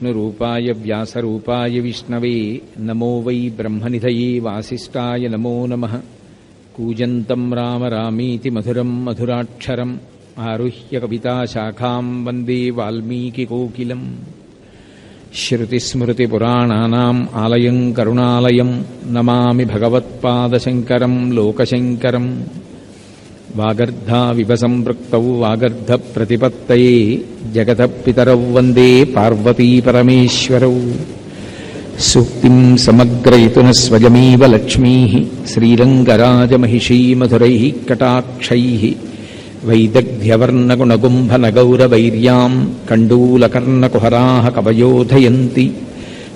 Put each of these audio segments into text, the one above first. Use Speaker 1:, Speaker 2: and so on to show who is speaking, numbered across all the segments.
Speaker 1: విష్ణురూపాయ వ్యాసరూపాయ విష్ణవే నమో వై బ్రహ్మనిధయే వాసిష్ఠాయ నమో నమః. కూజంతం రామ రామీతి మధురం మధురాక్షరం ఆరుహ్య కవితాశాఖాం వందే వాల్మీకికోకిలం. శ్రుతిస్మృతిపురాణానాం ఆలయం కరుణాలయం నమామి భగవత్పాదశంకరం లోకశంకరం. వాగర్ధావివ సంపృక్తౌ వాగర్ధ ప్రతిపత్తయే జగతః పితరౌ వందే పార్వతీ పరమేశ్వరౌ. సూక్తిం సమగ్రయతున స్వయమేవ లక్ష్మీః శ్రీరంగరాజమహిషీ మధురైః కటాక్షైః. వైదగ్ధ్యవర్ణగుణగుంభనగౌరవైర్యాం కండూలకర్ణకుహరాः కవయోధయంతి.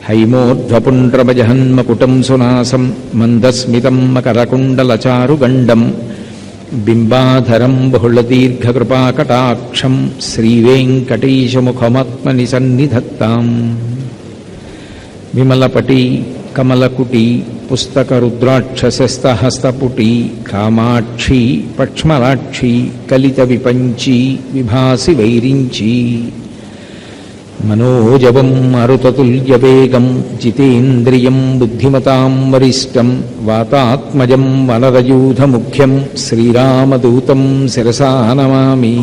Speaker 1: హైమోర్ధ్వపుండ్రమజహన్మకుటం సునాసం మందస్మితం మకరకుండలచారుగండం. బింబాధరం బహుళదీర్ఘకృపాకటాక్షం శ్రీవేంకటేశముఖమాత్మని సన్నిధత్తాం. విమలపటి కమలకుటి పుస్తకరుద్రాక్షసస్తహస్తపుటి కామాక్షి పక్ష్మలాక్షి కలిత విపంచి విభాసి వైరించి. మనోజవం మరుతతుల్యవేగం జితేంద్రియం బుద్ధిమతాం వరిష్టం. వాతాత్మజం వనరయూధముఖ్యం శ్రీరామదూతం శిరసా నమామి.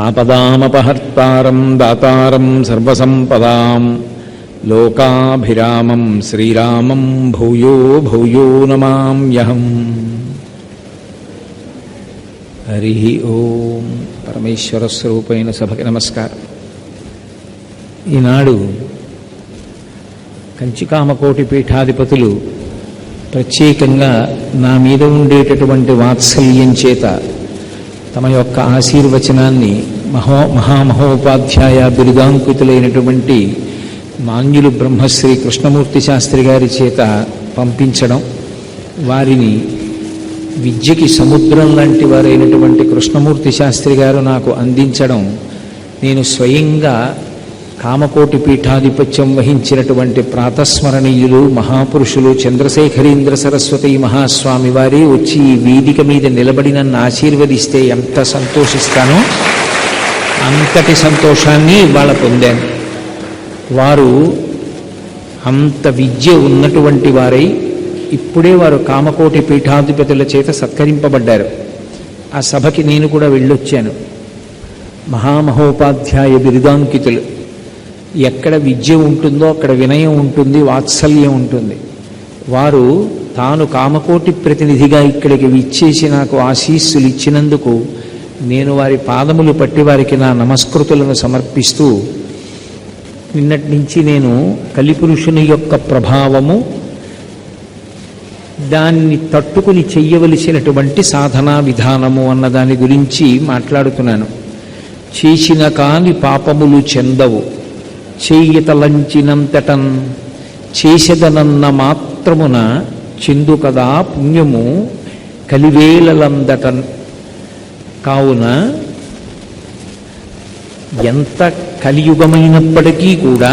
Speaker 1: ఆపదామపహర్తారం దాతారం సర్వసంపదాం లోకాభిరామం శ్రీరామం భూయో భూయో నమామ్యహం. హరి ఓం. పరమేశ్వర స్వరూపైన సభకి నమస్కారం. ఈనాడు కంచికామకోటి పీఠాధిపతులు ప్రత్యేకంగా నా మీద ఉండేటటువంటి వాత్సల్యం చేత తమ యొక్క ఆశీర్వచనాన్ని మహామహోపాధ్యాయ బిరుదాంకితులైనటువంటి మాన్యులు బ్రహ్మశ్రీ కృష్ణమూర్తి శాస్త్రి గారి చేత పంపించడం, వారిని విద్యకి సముద్రం లాంటి వారైనటువంటి కృష్ణమూర్తి శాస్త్రి గారు నాకు అందించడం, నేను స్వయంగా కామకోటి పీఠాధిపత్యం వహించినటువంటి ప్రాతస్మరణీయులు మహాపురుషులు చంద్రశేఖరేంద్ర సరస్వతి మహాస్వామి వారే వచ్చి ఈ వేదిక మీద నిలబడి నన్ను ఆశీర్వదిస్తే ఎంత సంతోషిస్తానో అంతటి సంతోషాన్ని ఇవాళ పొందాను. వారు అంత విద్య ఉన్నటువంటి వారై ఇప్పుడే వారు కామకోటి పీఠాధిపతుల చేత సత్కరింపబడ్డారు. ఆ సభకి నేను కూడా వెళ్ళొచ్చాను. మహామహోపాధ్యాయ బిరుదాంకితులు. ఎక్కడ విద్య ఉంటుందో అక్కడ వినయం ఉంటుంది, వాత్సల్యం ఉంటుంది. వారు తాను కామకోటి ప్రతినిధిగా ఇక్కడికి విచ్చేసి నాకు ఆశీస్సులు ఇచ్చినందుకు నేను వారి పాదములు పట్టి వారికి నా నమస్కృతులను సమర్పిస్తూ, నిన్నటి నుంచి నేను కలిపురుషుని యొక్క ప్రభావము, దాన్ని తట్టుకుని చెయ్యవలసినటువంటి సాధనా విధానము అన్న దాని గురించి మాట్లాడుతున్నాను. చేసిన కాని పాపములు చెందవు చెయ్యతలంచినంతటన్. చేసెదనన్న మాత్రమున చెందు కదా పుణ్యము కలివేలందటన్. కావున ఎంత కలియుగమైనప్పటికీ కూడా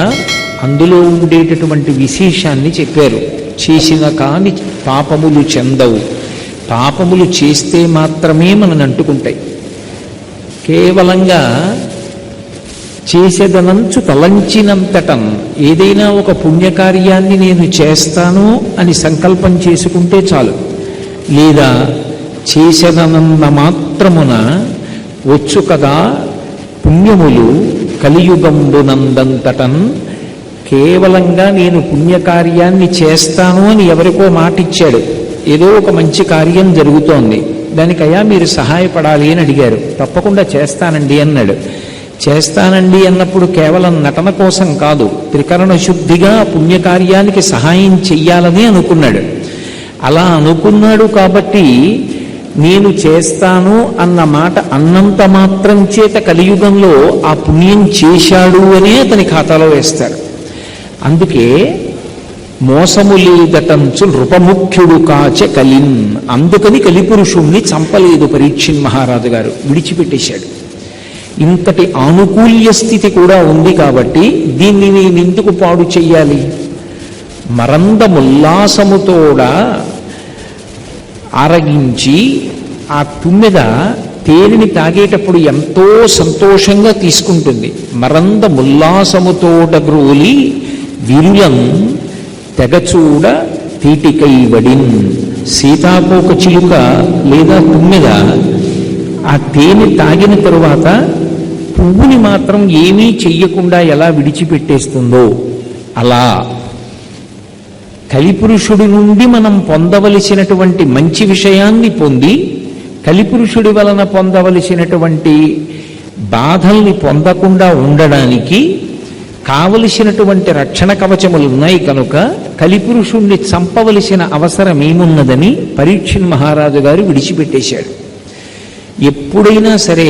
Speaker 1: అందులో ఉండేటటువంటి విశేషాన్ని చెప్పారు. చేసిన కాని పాపములు చెందవు. పాపములు చేస్తే మాత్రమే మనని అంటుకుంటాయి. కేవలంగా చేసేదనంచు తలంచినంతటం, ఏదైనా ఒక పుణ్యకార్యాన్ని నేను చేస్తాను అని సంకల్పం చేసుకుంటే చాలు, లేదా చేసేదనన్న మాత్రమున వచ్చు కదా పుణ్యములు కలియుగంబునందంతటన్. కేవలంగా నేను పుణ్యకార్యాన్ని చేస్తాను అని ఎవరికో మాట ఇచ్చాడు. ఏదో ఒక మంచి కార్యం జరుగుతోంది, దానికయ్యా మీరు సహాయపడాలి అని అడిగారు. తప్పకుండా చేస్తానండి అన్నాడు. చేస్తానండి అన్నప్పుడు కేవలం నటన కోసం కాదు, త్రికరణ శుద్ధిగా పుణ్యకార్యానికి సహాయం చెయ్యాలని అనుకున్నాడు. అలా అనుకున్నాడు కాబట్టి నేను చేస్తాను అన్న మాట అన్నంత మాత్రం చేత కలియుగంలో ఆ పుణ్యం చేశాడు అనే అతని ఖాతాలో వేస్తారు. అందుకే మోసము లేదటంచు నృపముఖ్యుడు కాచ కలిన్. అందుకని కలిపురుషుణ్ణి చంపలేదు పరీక్షిన్ మహారాజు గారు, విడిచిపెట్టేశాడు. ఇంతటి ఆనుకూల్య స్థితి కూడా ఉంది కాబట్టి దీన్ని నేను ఎందుకు పాడు చెయ్యాలి? మరందముల్లాసముతోడ ఆరగించి ఆ తుమ్మెద తేనెని తాగేటప్పుడు ఎంతో సంతోషంగా తీసుకుంటుంది. మరంద ముల్లాసముతోడగ్రోలి విరులం తెగచూడ తీటికైవడిన్. సీతాకోక చిలుక లేదా తుమ్మెద ఆ తేనె తాగిన తరువాత పువ్వుని మాత్రం ఏమీ చెయ్యకుండా ఎలా విడిచిపెట్టేస్తుందో అలా కలిపురుషుడి నుండి మనం పొందవలసినటువంటి మంచి విషయాన్ని పొంది కలిపురుషుడి వలన పొందవలసినటువంటి బాధల్ని పొందకుండా ఉండడానికి కావలసినటువంటి రక్షణ కవచములు ఉన్నాయి కనుక కలిపురుషుణ్ణి చంపవలసిన అవసరం ఏమున్నదని పరీక్షణ్ మహారాజు గారు విడిచిపెట్టేశాడు. ఎప్పుడైనా సరే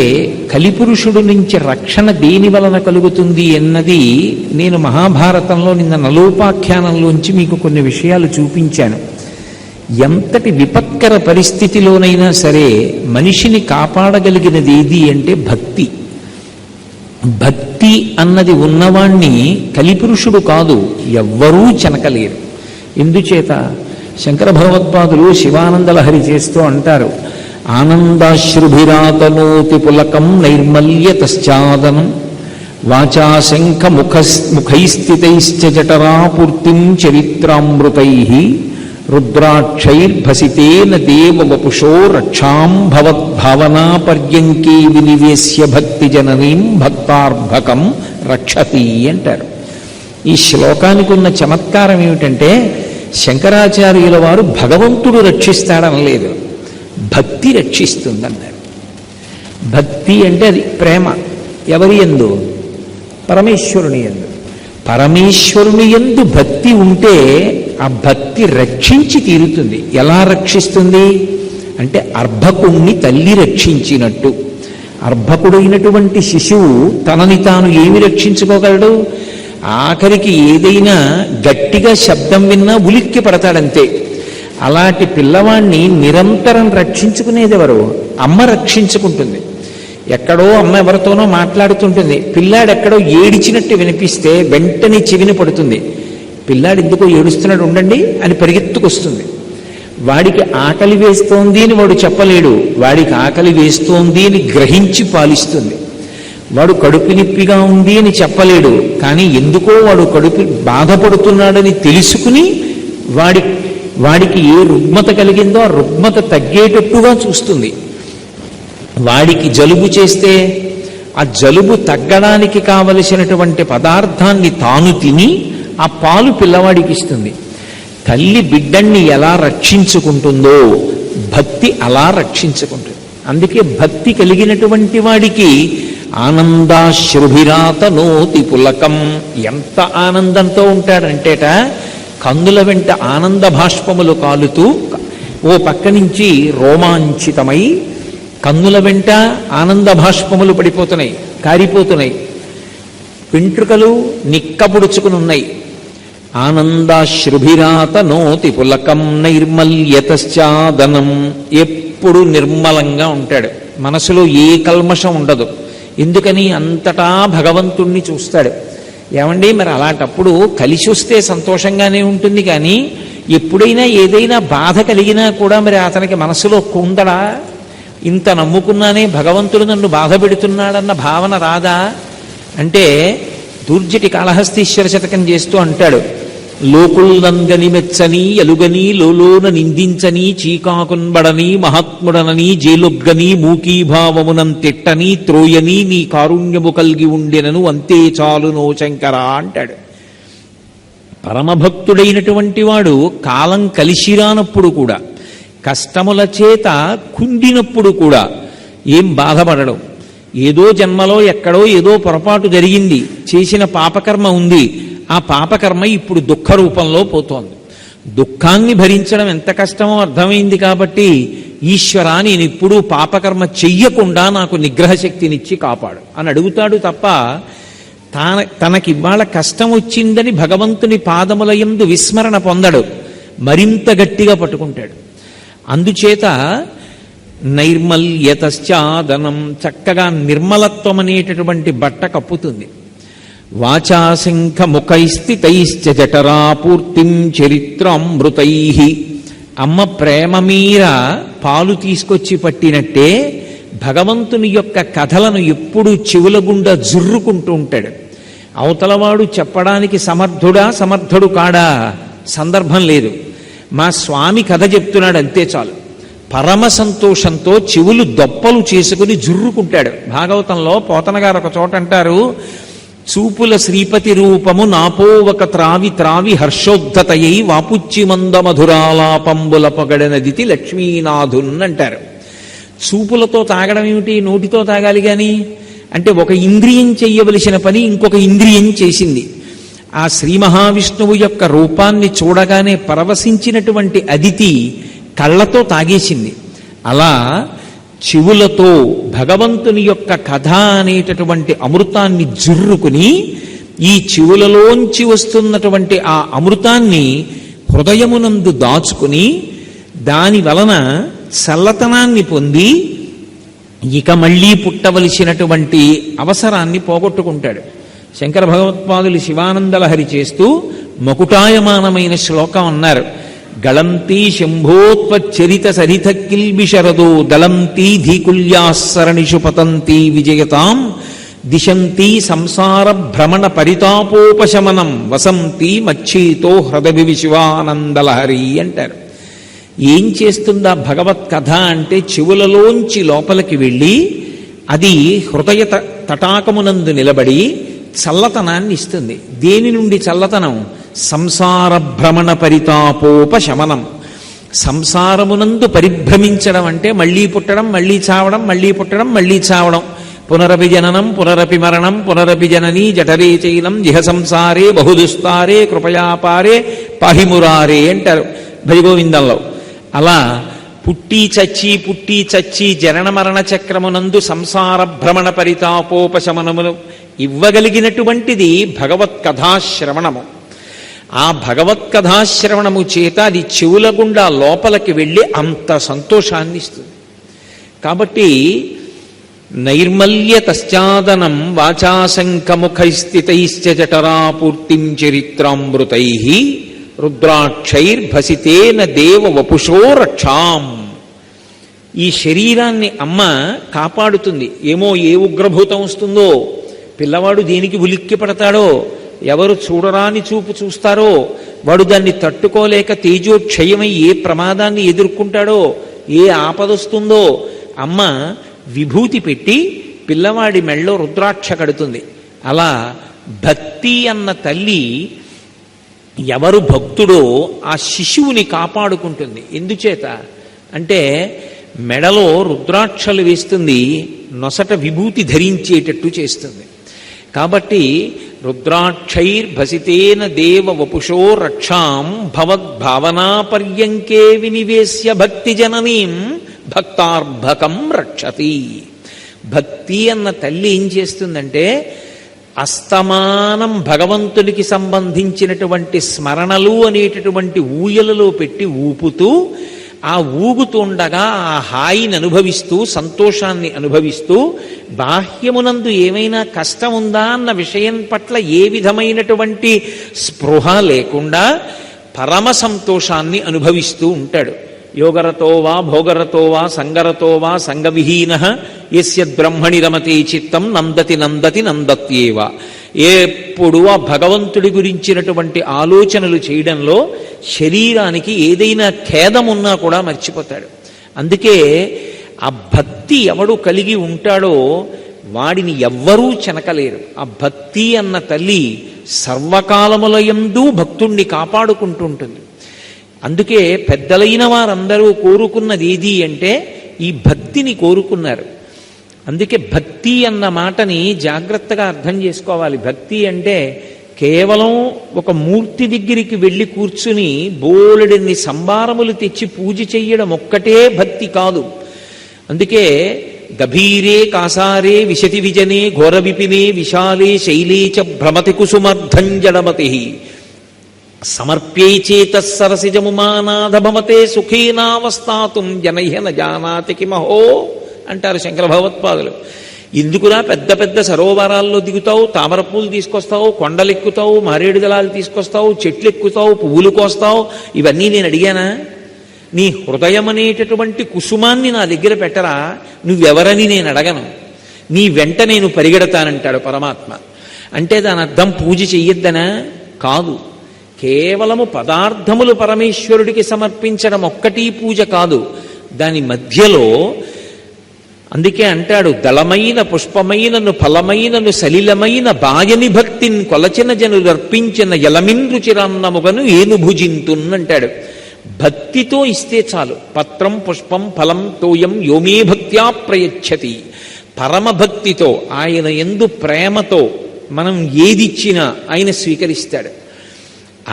Speaker 1: కలిపురుషుడు నుంచి రక్షణ దేని వలన కలుగుతుంది అన్నది నేను మహాభారతంలో నిన్న నలోపాఖ్యానంలోంచి మీకు కొన్ని విషయాలు చూపించాను. ఎంతటి విపత్కర పరిస్థితిలోనైనా సరే మనిషిని కాపాడగలిగినది ఏది అంటే భక్తి. భక్తి అన్నది ఉన్నవాణ్ణి కలిపురుషుడు కాదు ఎవ్వరూ చెనకలేరు. ఎందుచేత శంకర భగవత్పాదులు శివానందలహరి చేస్తూ అంటారు, ఆనందాశ్రుభిరాతనోతి పులకం నైర్మల్యతశ్చాదనం వాచా శంఖ ముఖైస్థితైశ్చ జఠరాపూర్తిం చరిత్రామృతై రుద్రాక్షైర్భసితేన దేవవపుషో రక్షాం భవద్భావనాపర్యంకే వినివేశ్య భక్తి జననీం భక్తార్భకం రక్షతి అంటారు. ఈ శ్లోకానికి ఉన్న చమత్కారం ఏమిటంటే శంకరాచార్యుల వారు భగవంతుడు రక్షిస్తాడనలేదు, భక్తి రక్షిస్తుందన్నారు. భక్తి అంటే అది ప్రేమ. ఎవరి యందు? పరమేశ్వరుని యందు. పరమేశ్వరుని యందు భక్తి ఉంటే ఆ భక్తి రక్షించి తీరుతుంది. ఎలా రక్షిస్తుంది అంటే అర్భకుణ్ణి తల్లి రక్షించినట్టు. అర్భకుడైనటువంటి శిశువు తనని తాను ఏమి రక్షించుకోగలడు? ఆఖరికి ఏదైనా గట్టిగా శబ్దం విన్నా ఉలిక్కి పడతాడంతే. అలాంటి పిల్లవాణ్ణి నిరంతరం రక్షించుకునేది ఎవరు? అమ్మ రక్షించుకుంటుంది. ఎక్కడో అమ్మ ఎవరితోనో మాట్లాడుతుంటుంది, పిల్లాడు ఎక్కడో ఏడిచినట్టు వినిపిస్తే వెంటనే చెవిని పడుతుంది. పిల్లాడు ఎందుకో ఏడుస్తున్నాడు ఉండండి అని పరిగెత్తుకొస్తుంది. వాడికి ఆకలి వేస్తోంది అని వాడు చెప్పలేడు, వాడికి ఆకలి వేస్తోంది అని గ్రహించి పాలిస్తుంది. వాడు కడుపు నొప్పిగా ఉంది అని చెప్పలేడు, కానీ ఎందుకో వాడు కడుపు బాధపడుతున్నాడని తెలుసుకుని వాడికి ఏ రుగ్మత కలిగిందో ఆ రుగ్మత తగ్గేటట్టుగా చూస్తుంది. వాడికి జలుబు చేస్తే ఆ జలుబు తగ్గడానికి కావలసినటువంటి పదార్థాన్ని తాను తిని ఆ పాలు పిల్లవాడికి ఇస్తుంది. తల్లి బిడ్డన్ని ఎలా రక్షించుకుంటుందో భక్తి అలా రక్షించుకుంటుంది. అందుకే భక్తి కలిగినటువంటి వాడికి ఆనందాశ్రుభిరాతనోతి పులకం. ఎంత ఆనందంతో ఉంటాడంటేట కందుల వెంట ఆనంద భాష్పములు కాలుతూ ఓ పక్క నుంచి రోమాంచితమై కన్నుల వెంట ఆనంద భాష్పములు పడిపోతున్నాయి, కారిపోతున్నాయి. వెంట్రుకలు నిక్కపుడుచుకుని ఉన్నాయి. ఆనందాశ్రుభిరాతనోతి పులకం నైర్మల్యతశ్చాదనం. ఎప్పుడు నిర్మలంగా ఉంటాడు, మనసులో ఏ కల్మషం ఉండదు. ఎందుకని? అంతటా భగవంతుణ్ణి చూస్తాడు. ఏమండి మరి అలాంటప్పుడు కలిసి వస్తే సంతోషంగానే ఉంటుంది, కానీ ఎప్పుడైనా ఏదైనా బాధ కలిగినా కూడా మరి అతనికి మనసులో కుందడా? ఇంత నమ్ముకున్నానే భగవంతుడు నన్ను బాధ పెడుతున్నాడన్న భావన రాదా అంటే దూర్జటి కాళహస్తీశ్వర శతకం చేస్తూ అంటాడు, లోకుల్నంగని మెచ్చని ఎలుగని లోలోన నిందించని చీకాకున్బడని మహాత్ముడనని జేలొగ్గని మూకీభావమునం తిట్టని త్రోయని నీ కారుణ్యము కలిగి ఉండినను అంతే చాలునో శంకరా అంటాడు. పరమభక్తుడైనటువంటి వాడు కాలం కలిసిరానప్పుడు కూడా, కష్టముల చేత కుండినప్పుడు కూడా ఏం బాధపడడం. ఏదో జన్మలో ఎక్కడో ఏదో పొరపాటు జరిగింది, చేసిన పాపకర్మ ఉంది, ఆ పాపకర్మ ఇప్పుడు దుఃఖ రూపంలో పోతోంది. దుఃఖాన్ని భరించడం ఎంత కష్టమో అర్థమైంది కాబట్టి ఈశ్వరా నేను ఇప్పుడు పాపకర్మ చెయ్యకుండా నాకు నిగ్రహ శక్తినిచ్చి కాపాడు అని అడుగుతాడు తప్ప తనకివాళ కష్టం వచ్చిందని భగవంతుని పాదముల యందు విస్మరణ పొందడు, మరింత గట్టిగా పట్టుకుంటాడు. అందుచేత నైర్మల్యతశ్చాదనం, చక్కగా నిర్మలత్వం అనేటటువంటి బట్ట కప్పుతుంది. వాచాశంఖ ముఖైస్థితైశ్చ జఠరాపూర్తిం చరిత్రామృతై. అమ్మ ప్రేమ మీర పాలు తీసుకొచ్చి పట్టినట్టే భగవంతుని యొక్క కథలను ఎప్పుడూ చెవుల గుండా జుర్రుకుంటూ ఉంటాడు. అవతలవాడు చెప్పడానికి సమర్థుడు కాడా సందర్భం లేదు. మా స్వామి కథ చెప్తున్నాడు అంతే చాలు. పరమ సంతోషంతో చెవులు దొప్పలు చేసుకుని జుర్రుకుంటాడు. భాగవతంలో పోతన గారు ఒక చోట అంటారు, చూపుల శ్రీపతి రూపము నాపోవక త్రావి త్రావి హర్షోద్ధతయై వాపుచ్చి మంద మధురాలాపంబుల పొగడనదితి లక్ష్మీనాథున్ అంటారు. చూపులతో తాగడం ఏమిటి, నోటితో తాగాలి కానీ అంటే ఒక ఇంద్రియం చెయ్యవలసిన పని ఇంకొక ఇంద్రియం చేసింది. ఆ శ్రీ మహావిష్ణువు యొక్క రూపాన్ని చూడగానే పరవశించినటువంటి అదితి కళ్ళతో తాగేసింది. అలా చెవులతో భగవంతుని యొక్క కథ అనేటటువంటి అమృతాన్ని జుర్రుకుని ఈ చెవులలోంచి వస్తున్నటువంటి ఆ అమృతాన్ని హృదయమునందు దాచుకుని దాని వలన చల్లతనాన్ని పొంది ఇక మళ్ళీ పుట్టవలసినటువంటి అవసరాన్ని పోగొట్టుకుంటాడు. శంకర భగవత్పాదులు శివానందలహరి చేస్తూ మకుటాయమానమైన శ్లోకం అన్నారు. గళంతీ శంభోత్వచ్చరిత సరిత కిల్బిషరదో దళంతీ ధీకుల్యాసరణిషు పతంతీ విజయతాం దిశంతీ సంసార భ్రమణ పరితాపోపశమనం వసంతి మచ్చీతో హృదయ శివానందలహరి అంటారు. ఏం చేస్తుందా భగవత్ కథ అంటే చెవులలోంచి లోపలికి వెళ్ళి అది హృదయ తటాకమునందు నిలబడి చల్లతనాన్ని ఇస్తుంది. దేని నుండి చల్లతనం? సంసార భ్రమణ పరితాపోపశమనం. సంసారమునందు పరిభ్రమించడం అంటే మళ్ళీ పుట్టడం, మళ్ళీ చావడం, మళ్ళీ పుట్టడం, మళ్ళీ చావడం. పునరపి జననం పునరపి మరణం పునరపి జననీ జఠరే చైనం జిహ సంసారే బహుదుస్తారే కృపయాపారే పాహిమురారే అంటారు భజగోవిందంలో. అలా పుట్టి చచ్చి జనన మరణ చక్రమునందు సంసార భ్రమణ పరితాపోపశమనమును ఇవ్వగలిగినటువంటిది భగవత్కథాశ్రవణము. ఆ భగవత్కథాశ్రవణము చేత అది చెవుల గుండా లోపలికి వెళ్ళి అంత సంతోషాన్ని ఇస్తుంది. కాబట్టి నైర్మల్య తశ్చాదనం వాచాశంకముఖైస్థితైశ్చ జఠరాపూర్తిం చరిత్రామృతై రుద్రాక్షైర్భసితేన దేవ వపుషో రక్షాం. ఈ శరీరాన్ని అమ్మ కాపాడుతుంది. ఏమో ఏ ఉగ్రభూతం వస్తుందో, పిల్లవాడు దేనికి ఉలిక్కి పడతాడో, ఎవరు చూడరాని చూపు చూస్తారో, వాడు దాన్ని తట్టుకోలేక తేజోక్షయమై ఏ ప్రమాదాన్ని ఎదుర్కొంటాడో, ఏ ఆపదొస్తుందో అమ్మ విభూతి పెట్టి పిల్లవాడి మెళ్ళో రుద్రాక్ష కడుతుంది. అలా భక్తి అన్న తల్లి ఎవరు భక్తుడో ఆ శిశువుని కాపాడుకుంటుంది. ఎందుచేత అంటే మెడలో రుద్రాక్షలు వేస్తుంది, నొసట విభూతి ధరించేటట్టు చేస్తుంది. కాబట్టి రుద్రాక్షైర్భసితేన దేవ వపుషో రక్షాం భవద్భావనా పర్యంకే వినివేశ్య భక్తి జననీం భక్తార్భకం రక్షతి. భక్తి అన్న తల్లి ఏం చేస్తుందంటే అస్తమానం భగవంతునికి సంబంధించినటువంటి స్మరణలు అనేటటువంటి ఊయలలో పెట్టి ఊపుతూ ఆ ఊగుతుండగా ఆ హాయిని అనుభవిస్తూ సంతోషాన్ని అనుభవిస్తూ బాహ్యమునందు ఏమైనా కష్టం ఉందా అన్న విషయం పట్ల ఏ విధమైనటువంటి స్పృహ లేకుండా పరమ సంతోషాన్ని అనుభవిస్తూ ఉంటాడు. యోగరతో వా భోగరతో వా సంగరతో వా సంగవిహీన యస్య బ్రహ్మణి రమతే చిత్తం నందతి నందతి నందత్యేవ. ఎప్పుడు ఆ భగవంతుడి గురించినటువంటి ఆలోచనలు చేయడంలో శరీరానికి ఏదైనా ఖేదమున్నా కూడా మర్చిపోతాడు. అందుకే ఆ భక్తి ఎవడు కలిగి ఉంటాడో వాడిని ఎవ్వరూ చెనకలేరు. ఆ భక్తి అన్న తల్లి సర్వకాలములయందు భక్తుణ్ణి కాపాడుకుంటూ ఉంటుంది. అందుకే పెద్దలైన వారందరూ కోరుకున్నది ఏది అంటే ఈ భక్తిని కోరుకున్నారు. అందుకే భక్తి అన్న మాటని జాగ్రత్తగా అర్థం చేసుకోవాలి. భక్తి అంటే కేవలం ఒక మూర్తి దగ్గరికి వెళ్ళి కూర్చుని బోలెడన్ని సంభారములు తెచ్చి పూజ చెయ్యడం ఒక్కటే భక్తి కాదు. అందుకే గభీరే కాసారే విశతి విజనే ఘోర విపినే విశాలే శైలే చ భ్రమతి కుసుమర్ధంజడమతి సమర్ప్యై చేతః సరసిజముమానాథ భమతే సుఖేనావస్థాతుం జనహ్య న జానాతి కిమహో అంటారు శంకర భగవత్పాదులు. ఎందుకురా పెద్ద పెద్ద సరోవరాల్లో దిగుతావు, తామర పూలు తీసుకొస్తావు, కొండలెక్కుతావు, మారేడు దళాలు తీసుకొస్తావు, చెట్లు ఎక్కుతావు, పువ్వులు కోస్తావు, ఇవన్నీ నేను అడిగానా? నీ హృదయం అనేటటువంటి కుసుమాన్ని నా దగ్గర పెట్టరా, నువ్వెవరని నేను అడగను, నీ వెంట నేను పరిగెడతానంటాడు పరమాత్మ. అంటే దాని అర్థం పూజ చెయ్యొద్దనా? కాదు. కేవలము పదార్థములు పరమేశ్వరుడికి సమర్పించడం ఒక్కటి పూజ కాదు. దాని మధ్యలో అందుకే అంటాడు, దళమైన పుష్పమైనను ఫలమైనను సలిలమైన బాయని భక్తిని కొలచిన జనులు అర్పించిన యలమిన్రుచిరాన్నముగను ఏను భుజింతున్నంటాడు. భక్తితో ఇస్తే చాలు. పత్రం పుష్పం ఫలం తోయం యోమే భక్త్యా ప్రయచ్చతి. పరమభక్తితో ఆయన యందు ప్రేమతో మనం ఏదిచ్చినా ఆయన స్వీకరిస్తాడు.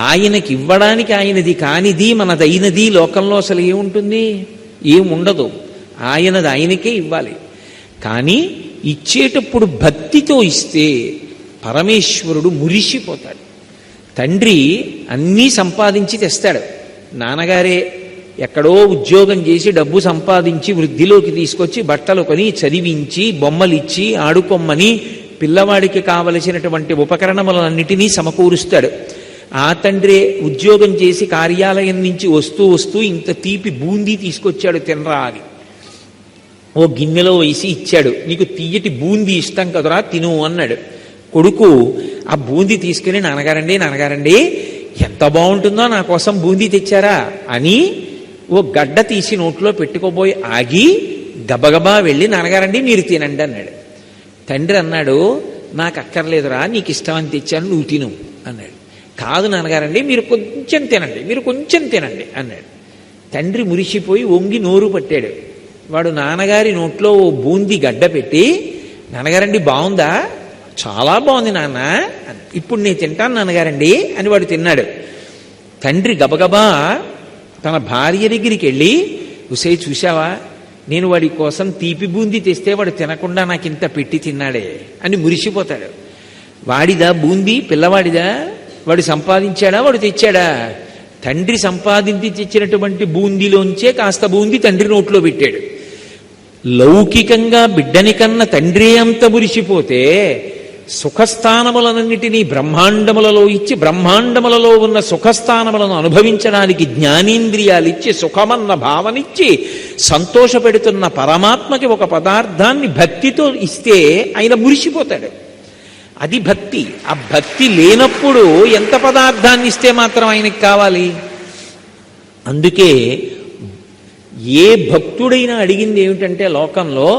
Speaker 1: ఆయనకి ఇవ్వడానికి ఆయనది కానిది మనదైనది లోకంలో అసలు ఏముంటుంది? ఏముండదు. ఆయనది ఆయనకే ఇవ్వాలి. కానీ ఇచ్చేటప్పుడు భక్తితో ఇస్తే పరమేశ్వరుడు మురిసిపోతాడు. తండ్రి అన్నీ సంపాదించి తెస్తాడు. నాన్నగారే ఎక్కడో ఉద్యోగం చేసి డబ్బు సంపాదించి వృద్ధిలోకి తీసుకొచ్చి బట్టలు కొని చదివించి బొమ్మలిచ్చి ఆడుకొమ్మని పిల్లవాడికి కావలసినటువంటి ఉపకరణములన్నిటినీ సమకూరుస్తాడు. ఆ తండ్రే ఉద్యోగం చేసి కార్యాలయం నుంచి వస్తూ వస్తూ ఇంత తీపి బూందీ తీసుకొచ్చాడు, తినరా అని ఓ గిన్నెలో వేసి ఇచ్చాడు. నీకు తీయటి బూందీ ఇష్టం కదరా, తిను అన్నాడు. కొడుకు ఆ బూందీ తీసుకుని నాన్నగారండి ఎంత బాగుంటుందో నా కోసం బూందీ తెచ్చారా అని ఓ గడ్డ తీసి నోట్లో పెట్టుకోబోయి ఆగి గబగబా వెళ్ళి నాన్నగారండి మీరు తినండి అన్నాడు. తండ్రి అన్నాడు, నాకు అక్కర్లేదురా, నీకు ఇష్టమని తెచ్చాను, నువ్వు తిను అన్నాడు. కాదు నాన్నగారండి మీరు కొంచెం తినండి అన్నాడు. తండ్రి మురిసిపోయి వంగి నోరు పట్టాడు. వాడు నాన్నగారి నోట్లో ఓ బూందీ గడ్డ పెట్టి, నాన్నగారండి బాగుందా? చాలా బాగుంది నాన్న. ఇప్పుడు నేను తింటాను నాన్నగారండి అని వాడు తిన్నాడు. తండ్రి గబగబా తన భార్య దగ్గరికి వెళ్ళి, ఉసే చూశావా, నేను వాడి కోసం తీపి బూందీ తెస్తే వాడు తినకుండా నాకు ఇంత పెట్టి తిన్నాడే అని మురిసిపోతాడు. వాడిదా బూందీ? పిల్లవాడిదా? వాడు సంపాదించాడా? వాడు తెచ్చాడా? తండ్రి సంపాదించి తెచ్చినటువంటి బూందీలోంచే కాస్త బూందీ తండ్రి నోట్లో పెట్టాడు. లౌకికంగా బిడ్డని కన్న తండ్రి అంత మురిసిపోతే సుఖస్థానములన్నిటినీ బ్రహ్మాండములలో ఇచ్చి బ్రహ్మాండములలో ఉన్న సుఖస్థానములను అనుభవించడానికి జ్ఞానేంద్రియాలు ఇచ్చి సుఖమన్న భావనిచ్చి సంతోషపెడుతున్న పరమాత్మకి ఒక పదార్థాన్ని భక్తితో ఇస్తే ఆయన మురిసిపోతాడు. అది భక్తి. ఆ భక్తి లేనప్పుడు ఎంత పదార్థాన్ని ఇస్తే మాత్రం ఆయనకి కావాలి? అందుకే ఏ భక్తుడైనా అడిగింది ఏమిటంటే లోకంలో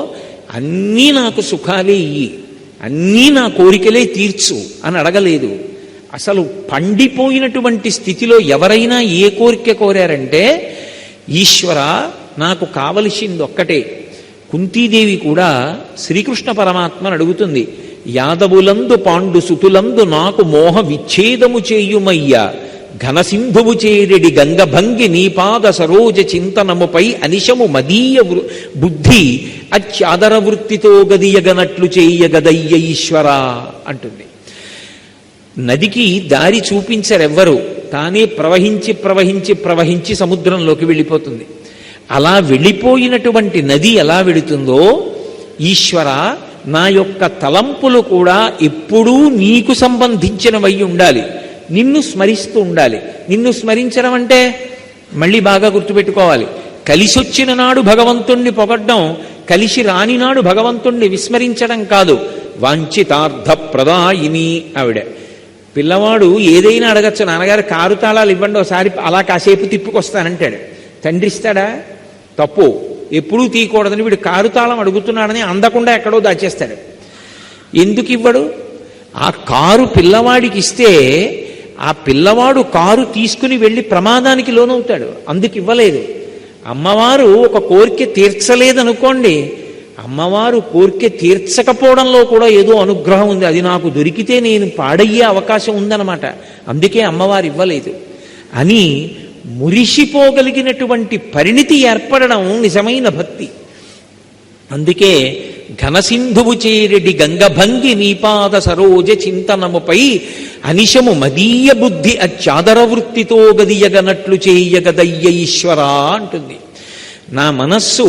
Speaker 1: అన్నీ నాకు సుఖాలే ఇయ్యి, అన్నీ నా కోరికలే తీర్చు అని అడగలేదు. అసలు పండిపోయినటువంటి స్థితిలో ఎవరైనా ఏ కోరిక కోరారంటే, ఈశ్వర నాకు కావలసింది ఒక్కటే. కుంతీదేవి కూడా శ్రీకృష్ణ పరమాత్మను అడుగుతుంది, యాదవులందు పాండు సుతులందు నాకు మోహ విచ్ఛేదము చేయుమయ్యా, ఘనసింధువు చేరెడి గంగభంగి నీపాద సరోజ చింతనముపై అనిశము మదీయ బుద్ధి అత్యాదర వృత్తితో గదియగనట్లు చేయగదయ్య ఈశ్వర అంటుంది. నదికి దారి చూపించరెవ్వరు, తానే ప్రవహించి ప్రవహించి ప్రవహించి సముద్రంలోకి వెళ్ళిపోతుంది. అలా వెళ్ళిపోయినటువంటి నది ఎలా వెళుతుందో, ఈశ్వర నా యొక్క తలంపులు కూడా ఎప్పుడూ నీకు సంబంధించినవై ఉండాలి, నిన్ను స్మరిస్తూ ఉండాలి. నిన్ను స్మరించడం అంటే మళ్ళీ బాగా గుర్తుపెట్టుకోవాలి, కలిసొచ్చిన నాడు భగవంతుణ్ణి పొగడ్డం, కలిసి రాని నాడు భగవంతుణ్ణి విస్మరించడం కాదు. వాంఛితార్థ ప్రదాయిని ఆవిడ. పిల్లవాడు ఏదైనా అడగచ్చు, నాన్నగారు కారు తాళాలు ఇవ్వండి ఒకసారి అలా కాసేపు తిప్పుకొస్తానంటాడు. తండ్రి ఇస్తాడా? తప్పు, ఎప్పుడూ తీయకూడదని వీడు కారు తాళం అడుగుతున్నాడని అందకుండా ఎక్కడో దాచేస్తాడు. ఎందుకు ఇవ్వడు? ఆ కారు పిల్లవాడికి ఇస్తే ఆ పిల్లవాడు కారు తీసుకుని వెళ్ళి ప్రమాదానికి లోనవుతాడు. అందుకు ఇవ్వలేదు. అమ్మవారు ఒక కోరిక తీర్చలేదనుకోండి, అమ్మవారు కోరిక తీర్చకపోవడంలో కూడా ఏదో అనుగ్రహం ఉంది, అది నాకు దొరికితే నేను పాడయ్యే అవకాశం ఉందన్నమాట. అందుకే అమ్మవారు ఇవ్వలేదు అని మురిసిపోగలిగినటువంటి పరిణితి ఏర్పడడం నిజమైన భక్తి. అందుకే ఘనసింధువు చేరెడి గంగభంగి నీపాద సరోజ చింతనముపై అనిశము మదీయ బుద్ధి అత్యాదర వృత్తితో గదియగనట్లు చేయగదయ్య ఈశ్వరా అంటుంది. నా మనస్సు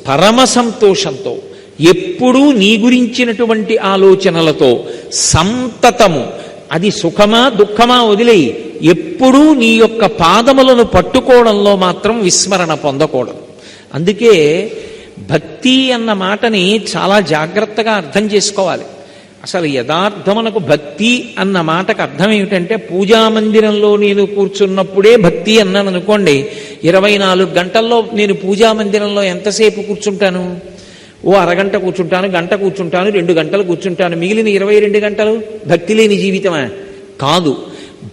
Speaker 1: పరమ సంతోషంతో ఎప్పుడూ నీ గురించినటువంటి ఆలోచనలతో సంతతము, అది సుఖమా దుఃఖమా వదిలేయి, ఎప్పుడూ నీ యొక్క పాదములను పట్టుకోవడంలో మాత్రం విస్మరణ పొందకూడదు. అందుకే భక్తి అన్న మాటని చాలా జాగ్రత్తగా అర్థం చేసుకోవాలి. అసలు యథార్థమునకు భక్తి అన్న మాటకు అర్థం ఏమిటంటే, పూజా మందిరంలో నేను కూర్చున్నప్పుడే భక్తి అన్నాను అనుకోండి, 24 గంటల్లో నేను పూజా మందిరంలో ఎంతసేపు కూర్చుంటాను? ఓ అరగంట కూర్చుంటాను, గంట కూర్చుంటాను, 2 గంటలు కూర్చుంటాను. మిగిలిన 22 గంటలు భక్తి లేని జీవితమా? కాదు.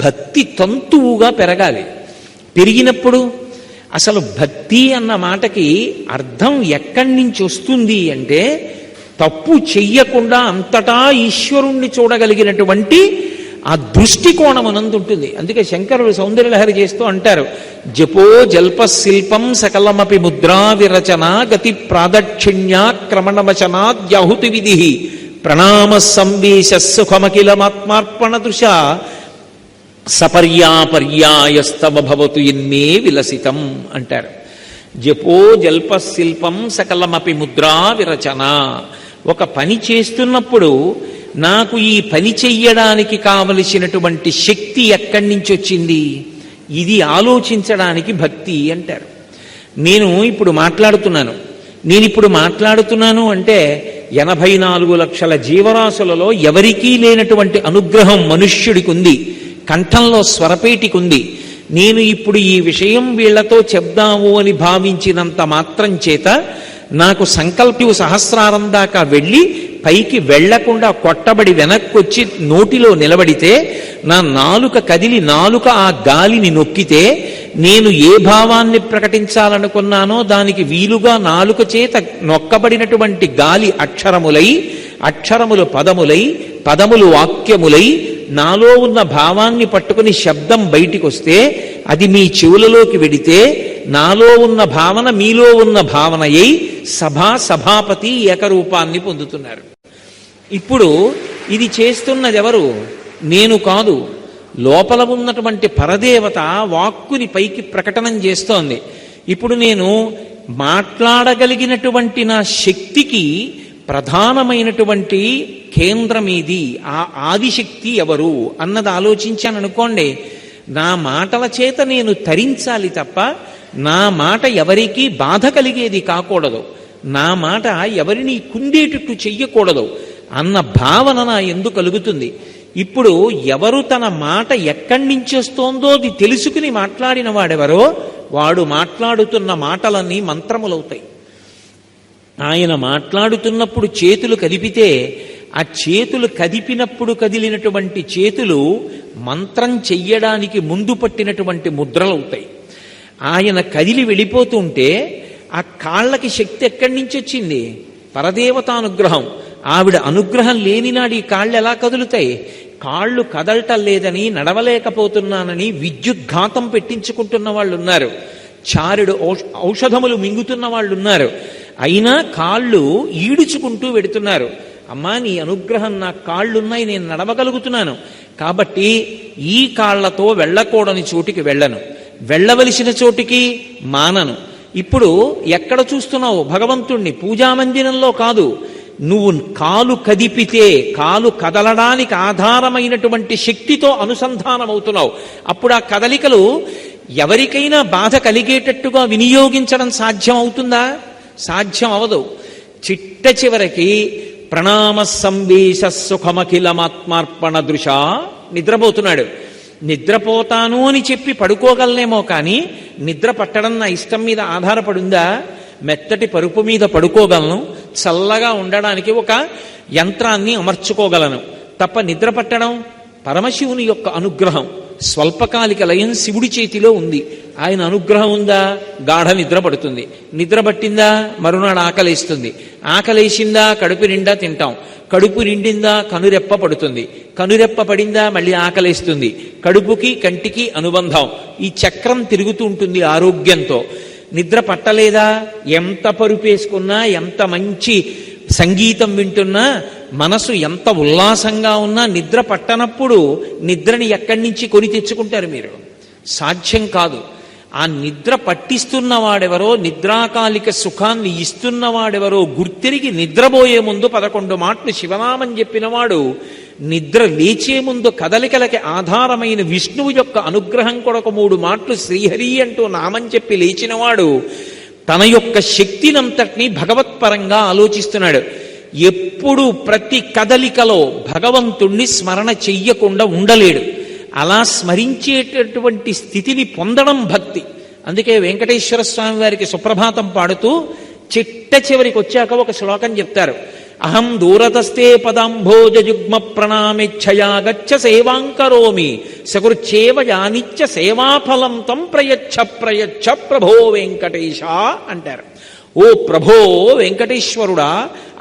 Speaker 1: భక్తి తంతువుగా పెరగాలి. పెరిగినప్పుడు అసలు భక్తి అన్న మాటకి అర్థం ఎక్కడి నుంచి వస్తుంది అంటే, తప్పు చెయ్యకుండా అంతటా ఈశ్వరుణ్ణి చూడగలిగినటువంటి ఆ దృష్టికోణమునందు ఉంటుంది. అందుకే శంకరుడు సౌందర్యలహరి చేస్తూ అంటారు, జపో జల్ప శిల్పం సకలమపి ముద్రా విరచన గతి ప్రాదక్షిణ్యాక్రమణవచనాద్యాహుతి విధి ప్రణామ సంవేశ సుఖమఖిలమాత్మార్పణ దృశ సపర్యాపర్యాయస్తవ భవతు ఎన్నే విలసితం అంటారు. జపో జల్ప శిల్పం సకలమపి ముద్రా విరచన. ఒక పని చేస్తున్నప్పుడు నాకు ఈ పని చెయ్యడానికి కావలసినటువంటి శక్తి ఎక్కడి నుంచి వచ్చింది, ఇది ఆలోచించడానికి భక్తి అంటారు. నేను ఇప్పుడు మాట్లాడుతున్నాను అంటే 84 లక్షల జీవరాశులలో ఎవరికీ లేనటువంటి అనుగ్రహం మనుష్యుడికి ఉంది, కంఠంలో స్వరపేటికి ఉంది. నేను ఇప్పుడు ఈ విషయం వీళ్లతో చెప్దాము అని భావించినంత మాత్రం చేత నాకు సంకల్పం సహస్రారం దాకా వెళ్ళి పైకి వెళ్లకుండా కొట్టబడి వెనక్కొచ్చి నోటిలో నిలబడితే, నా నాలుక కదిలి నాలుక ఆ గాలిని నొక్కితే, నేను ఏ భావాన్ని ప్రకటించాలనుకున్నానో దానికి వీలుగా నాలుక చేత నొక్కబడినటువంటి గాలి అక్షరములై, అక్షరములు పదములై, పదములు వాక్యములై, నాలో ఉన్న భావాన్ని పట్టుకుని శబ్దం బయటికి వస్తే అది మీ చెవులలోకి వెడితే నాలో ఉన్న భావన మీలో ఉన్న భావనయై సభాపతి ఏకరూపాన్ని పొందుతున్నారు. ఇప్పుడు ఇది చేస్తున్నది ఎవరు? నేను కాదు. లోపల ఉన్నటువంటి పరదేవత వాక్కుని పైకి ప్రకటనం చేస్తోంది. ఇప్పుడు నేను మాట్లాడగలిగినటువంటి నా శక్తికి ప్రధానమైనటువంటి కేంద్రం ఇది, ఆ ఆదిశక్తి ఎవరు అన్నది ఆలోచించాను అనుకోండి. నా మాటల చేత నేను తరించాలి తప్ప నా మాట ఎవరికీ బాధ కలిగేది కాకూడదు, నా మాట ఎవరిని కుందేటట్టు చెయ్యకూడదు అన్న భావన నా ఎందుకు కలుగుతుంది. ఇప్పుడు ఎవరు తన మాట ఎక్కడి నుంచి వస్తోందో అది తెలుసుకుని మాట్లాడిన వాడెవరో వాడు మాట్లాడుతున్న మాటలన్నీ మంత్రములవుతాయి. ఆయన మాట్లాడుతున్నప్పుడు చేతులు కదిపితే ఆ చేతులు కదిపినప్పుడు కదిలినటువంటి చేతులు మంత్రం చెయ్యడానికి ముందు పట్టినటువంటి ముద్రలవుతాయి. ఆయన కదిలి వెళ్ళిపోతుంటే ఆ కాళ్ళకి శక్తి ఎక్కడి నుంచి వచ్చింది? పరదేవతానుగ్రహం. ఆవిడ అనుగ్రహం లేని నాడు ఈ కాళ్ళు ఎలా కదులుతాయి? కాళ్ళు కదలటం లేదని, నడవలేకపోతున్నానని విద్యుద్ఘాతం పెట్టించుకుంటున్న వాళ్ళు ఉన్నారు, చారుడు ఔషధములు మింగుతున్న వాళ్ళు ఉన్నారు. అయినా కాళ్ళు ఈడుచుకుంటూ వెడుతున్నారు. అమ్మా, నీ అనుగ్రహం, నా కాళ్ళున్నాయి, నేను నడవగలుగుతున్నాను, కాబట్టి ఈ కాళ్లతో వెళ్ళకూడని చోటికి వెళ్ళను, వెళ్ళవలసిన చోటికి మానను. ఇప్పుడు ఎక్కడ చూస్తున్నావు భగవంతుణ్ణి? పూజామందిరంలో కాదు. నువ్వు కాలు కదిపితే కాలు కదలడానికి ఆధారమైనటువంటి శక్తితో అనుసంధానమవుతున్నావు. అప్పుడు ఆ కదలికలు ఎవరికైనా బాధ కలిగేటట్టుగా వినియోగించడం సాధ్యం అవుతుందా? సాధ్యం అవదు. చిట్ట చివరికి ప్రణామ సంవేశ సుఖమఖిలమాత్మార్పణ దృశ. నిద్రపోతున్నాడు. నిద్రపోతాను అని చెప్పి పడుకోగలనేమో కానీ నిద్ర పట్టడం నా ఇష్టం మీద ఆధారపడుందా? మెత్తటి పరుపు మీద పడుకోగలను, చల్లగా ఉండడానికి ఒక యంత్రాన్ని అమర్చుకోగలను తప్ప నిద్ర పట్టడం పరమశివుని యొక్క అనుగ్రహం. స్వల్పకాలిక లయం శివుడి చేతిలో ఉంది. ఆయన అనుగ్రహం ఉందా? గాఢ నిద్ర పడుతుంది. నిద్ర పట్టిందా? మరునాడు ఆకలేస్తుంది. ఆకలేసిందా? కడుపు నిండా తింటాం. కడుపు నిండిందా? కనురెప్ప పడుతుంది. కనురెప్ప పడిందా? మళ్ళీ ఆకలేస్తుంది. కడుపుకి కంటికి అనుబంధం. ఈ చక్రం తిరుగుతూ ఉంటుంది ఆరోగ్యంతో. నిద్ర పట్టలేదా? ఎంత పరుపేసుకున్నా, ఎంత మంచి సంగీతం వింటున్నా, మనసు ఎంత ఉల్లాసంగా ఉన్నా నిద్ర పట్టనప్పుడు నిద్రని ఎక్కడి నుంచి కొని తెచ్చుకుంటారు మీరు? సాధ్యం కాదు. ఆ నిద్ర పట్టిస్తున్నవాడెవరో, నిద్రాకాలిక సుఖాన్ని ఇస్తున్నవాడెవరో గుర్తిరిగి నిద్రపోయే ముందు 11 మాటలు శివనామం చెప్పినవాడు నిద్ర లేచే ముందు కదలికలకి ఆధారమైన విష్ణువు యొక్క అనుగ్రహం కొరకు 3 మాటలు శ్రీహరి అంటూ నామం చెప్పి లేచినవాడు తన యొక్క శక్తినంతటినీ భగవత్పరంగా ఆలోచిస్తున్నాడు. ఎప్పుడు ప్రతి కదలికలో భగవంతుణ్ణి స్మరణ చెయ్యకుండా ఉండలేడు. అలా స్మరించేటటువంటి స్థితిని పొందడం భక్తి. అందుకే వెంకటేశ్వర స్వామి వారికి సుప్రభాతం పాడుతూ చిట్ట చివరికి వచ్చాక ఒక శ్లోకం చెప్తారు. అహం దూరతస్తే పదాంభోజయుగ్మ ప్రణామేచ్ఛయా గచ్చ సేవాంకరోమి సకృచ్చేవ యానిచ్చ సేవాఫలం తం ప్రయచ్ఛ ప్రయచ్ఛ ప్రభో వెంకటేశ అంటారు. ఓ ప్రభో వెంకటేశ్వరుడా,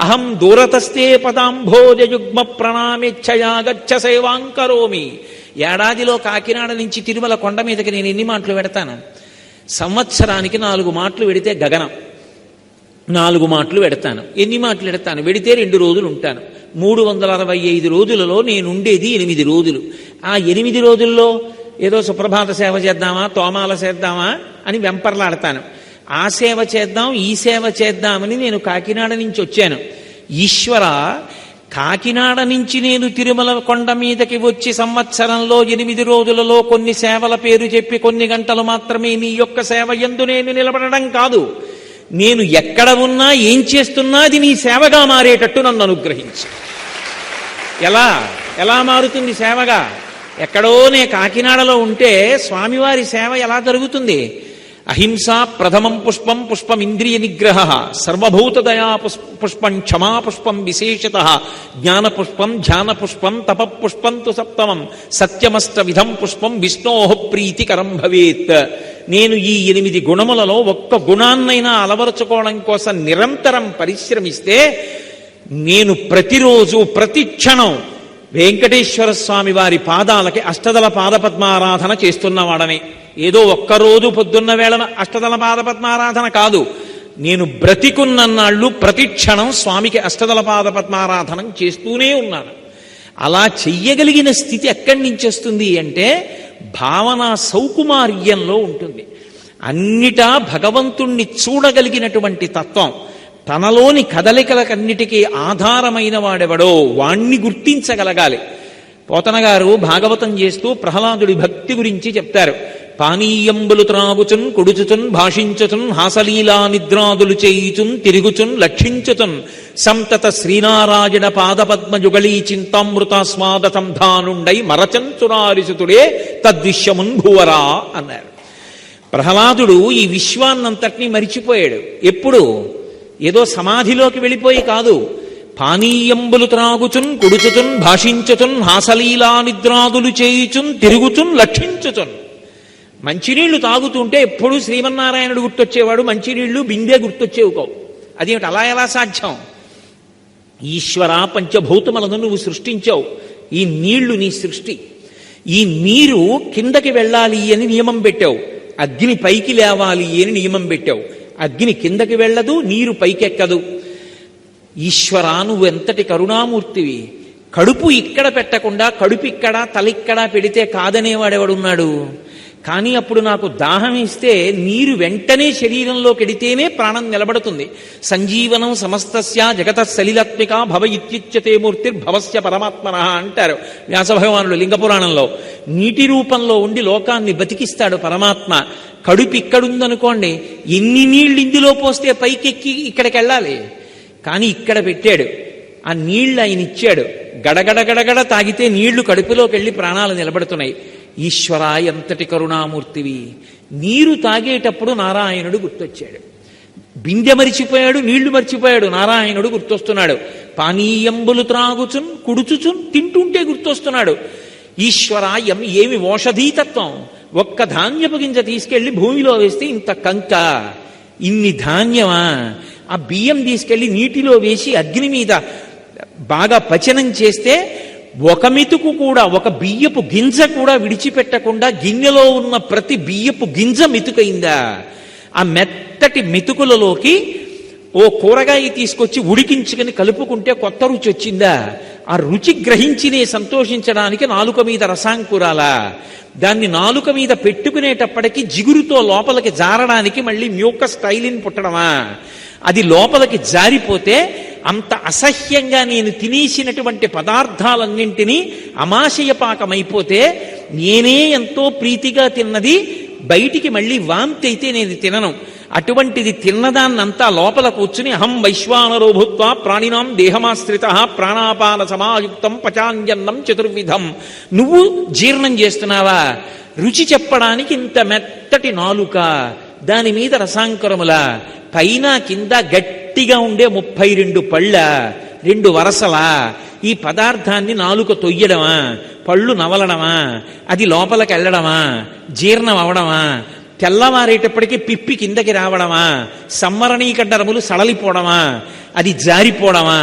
Speaker 1: అహం దూరతస్తే పదాంభోజయుగ్మ ప్రణామేచ్ఛయా గచ్చ సేవాంకరోమి. ఏడాదిలో కాకినాడ నుంచి తిరుమల కొండ మీదకి నేను ఎన్ని మాటలు పెడతాను? సంవత్సరానికి 4 మాటలు పెడితే గగనం. 4 మాటలు పెడతాను. ఎన్ని మాటలు పెడతాను? వెడితే 2 రోజులు ఉంటాను. 365 రోజులలో నేనుండేది 8 రోజులు. ఆ 8 రోజుల్లో ఏదో సుప్రభాత సేవ చేద్దామా, తోమాల చేద్దామా అని వెంపర్లాడతాను. ఆ సేవ చేద్దాం, ఈ సేవ చేద్దామని నేను కాకినాడ నుంచి వచ్చాను. ఈశ్వర, కాకినాడ నుంచి నేను తిరుమల కొండ మీదకి వచ్చి సంవత్సరంలో 8 రోజులలో కొన్ని సేవల పేరు చెప్పి కొన్ని గంటలు మాత్రమే నీ యొక్క సేవ యందు నేను నిలబడడం కాదు. నేను ఎక్కడ ఉన్నా, ఏం చేస్తున్నా అది నీ సేవగా మారేటట్టు నన్ను అనుగ్రహించు. ఎలా మారుతుంది సేవగా? ఎక్కడో నే కాకినాడలో ఉంటే స్వామివారి సేవ ఎలా జరుగుతుంది? అహింస ప్రథమం పుష్పం పుష్పమింద్రియ నిగ్రహ, సర్వభూతదయా పుష్పం క్షమా పుష్పం విశేషత, జ్ఞాన పుష్పం ధ్యాన పుష్పం తప పుష్పం తు సప్తమం, సత్యమష్ట విధం పుష్పం విష్ణోః ప్రీతికరం భవేత్. నేను ఈ 8 గుణములలో ఒక్క గుణాన్నైనా అలవరుచుకోవడం కోసం నిరంతరం పరిశ్రమిస్తే నేను ప్రతిరోజు ప్రతి క్షణం వెంకటేశ్వర స్వామి వారి పాదాలకి అష్టదళ పాదపద్మారాధన చేస్తున్నవాడమే. ఏదో ఒక్కరోజు పొద్దున్న వేళ అష్టదళ పాదపద్మారాధన కాదు, నేను బ్రతికున్నన్నాళ్ళు ప్రతి క్షణం స్వామికి అష్టదళ పాదపద్మారాధనం చేస్తూనే ఉన్నాను. అలా చెయ్యగలిగిన స్థితి ఎక్కడి నుంచి వస్తుంది అంటే భావనా సౌకుమార్యంలో ఉంటుంది. అన్నిటా భగవంతుణ్ణి చూడగలిగినటువంటి తత్వం, తనలోని కదలికలకన్నిటికీ ఆధారమైన వాడెవడో వాణ్ణి గుర్తించగలగాలి. పోతన గారు భాగవతం చేస్తూ ప్రహ్లాదుడి భక్తి గురించి చెప్తారు. పానీయంబులు త్రాగుచున్ కొడుచుచున్ భాషించుచున్ హాసలీలా నిద్రాదులు చేయుచున్ తిరుగుచున్ లక్షించుచున్ సంతత శ్రీనారాయణ పాదపద్మయుగళీ చింతామృతాస్వాద సంధానుండై మరచంచురారిసుతుడే తద్విశ్యమున్ భువరా అన్నారు. ప్రహ్లాదుడు ఈ విశ్వాన్నంతటినీ మరిచిపోయాడు. ఎప్పుడు? ఏదో సమాధిలోకి వెళ్ళిపోయి కాదు. పానీయంబులు త్రాగుచున్ కొడుచుచున్ భాషించుచున్ హాసలీలా నిద్రాదులు చేయుచున్ తిరుగుచున్ లక్షించుచున్. మంచినీళ్లు తాగుతుంటే ఎప్పుడూ శ్రీమన్నారాయణుడు గుర్తొచ్చేవాడు, మంచినీళ్లు బిందె గుర్తొచ్చేవి కావు. అదేమిటి? అలా ఎలా సాధ్యం? ఈశ్వర, పంచభూతములను నువ్వు సృష్టించావు. ఈ నీళ్లు నీ సృష్టి. ఈ నీరు కిందకి వెళ్ళాలి అని నియమం పెట్టావు. అగ్ని పైకి లేవాలి అని నియమం పెట్టావు. అగ్ని కిందకి వెళ్ళదు, నీరు పైకెక్కదు. ఈశ్వర, నువ్వు ఎంతటి కరుణామూర్తివి. కడుపు ఇక్కడ పెట్టకుండా కడుపు ఇక్కడ తలిక్కడ పెడితే కాదనేవాడెవడున్నాడు? కానీ అప్పుడు నాకు దాహం ఇస్తే నీరు వెంటనే శరీరంలో కెడితేనే ప్రాణం నిలబడుతుంది. సంజీవనం సమస్తస్య జగత సలిలాత్మిక భవ ఇత్యుచ్యతే మూర్తిర్భవస్య పరమాత్మన అంటారు వ్యాసభగవానుడు లింగపురాణంలో. నీటి రూపంలో ఉండి లోకాన్ని బతికిస్తాడు పరమాత్మ. కడుపు ఇక్కడుందనుకోండి, ఎన్ని నీళ్లు ఇందులో పోస్తే పైకెక్కి ఇక్కడికి వెళ్ళాలి. కానీ ఇక్కడ పెట్టాడు. ఆ నీళ్లు ఆయన ఇచ్చాడు. గడగడ తాగితే నీళ్లు కడుపులోకి వెళ్ళి ప్రాణాలు నిలబడుతున్నాయి. ఈశ్వర, ఎంతటి కరుణామూర్తివి. నీరు తాగేటప్పుడు నారాయణుడు గుర్తొచ్చాడు. బిందె మరిచిపోయాడు, నీళ్లు మర్చిపోయాడు, నారాయణుడు గుర్తొస్తున్నాడు. పానీయంబులు త్రాగుచున్ కుడుచుచున్ తింటుంటే గుర్తొస్తున్నాడు. ఈశ్వర, ఏమి ఓషధీతత్వం. ఒక్క ధాన్యపు గింజ తీసుకెళ్లి భూమిలో వేస్తే ఇంత కంక, ఇన్ని ధాన్యమా? ఆ బియ్యం తీసుకెళ్లి నీటిలో వేసి అగ్ని మీద బాగా పచనం చేస్తే ఒక మెతుకు కూడా, ఒక బియ్యపు గింజ కూడా విడిచిపెట్టకుండా గిన్నెలో ఉన్న ప్రతి బియ్యపు గింజ మెతుకైందా? ఆ మెత్తటి మెతుకులలోకి ఓ కూరగాయ తీసుకొచ్చి ఉడికించుకుని కలుపుకుంటే కొత్త రుచి వచ్చిందా? ఆ రుచి గ్రహించినే సంతోషించడానికి నాలుక మీద రసాంకురాలా? దాన్ని నాలుక మీద పెట్టుకునేటప్పటికి జిగురుతో లోపలికి జారడానికి మళ్ళీ మ్యూకస్ టైలిన్ పుట్టడమా? అది లోపలికి జారిపోతే
Speaker 2: అంత అసహ్యంగా నేను తినేసినటువంటి పదార్థాలన్నింటినీ అమాశయ పాకమైపోతే నేనే ఎంతో ప్రీతిగా తిన్నది బయటికి మళ్ళీ వాంతి అయితే నేను తినను. అటువంటిది తిన్నదాన్నంతా లోపల కూర్చుని అహం వైశ్వానరో భూత్వా ప్రాణినాం దేహమాశ్రిత ప్రాణాపాన సమాయుక్తం పచాన్యన్నం చతుర్విధం. నువ్వు జీర్ణం చేస్తున్నావా? రుచి చెప్పడానికి ఇంత మెత్తటి నాలుక, దాని మీద రసాంకరముల, పైన కింద గట్టిగా ఉండే 32 పళ్ళ, 2 వరసలా, ఈ పదార్థాన్ని నాలుక తొయ్యడమా, పళ్ళు నవలడమా, అది లోపలికి వెళ్ళడమా, జీర్ణం అవడమా, తెల్లవారేటప్పటికీ పిప్పి కిందకి రావడమా, సంవరణీకండరములు సడలిపోవడమా, అది జారిపోవడమా,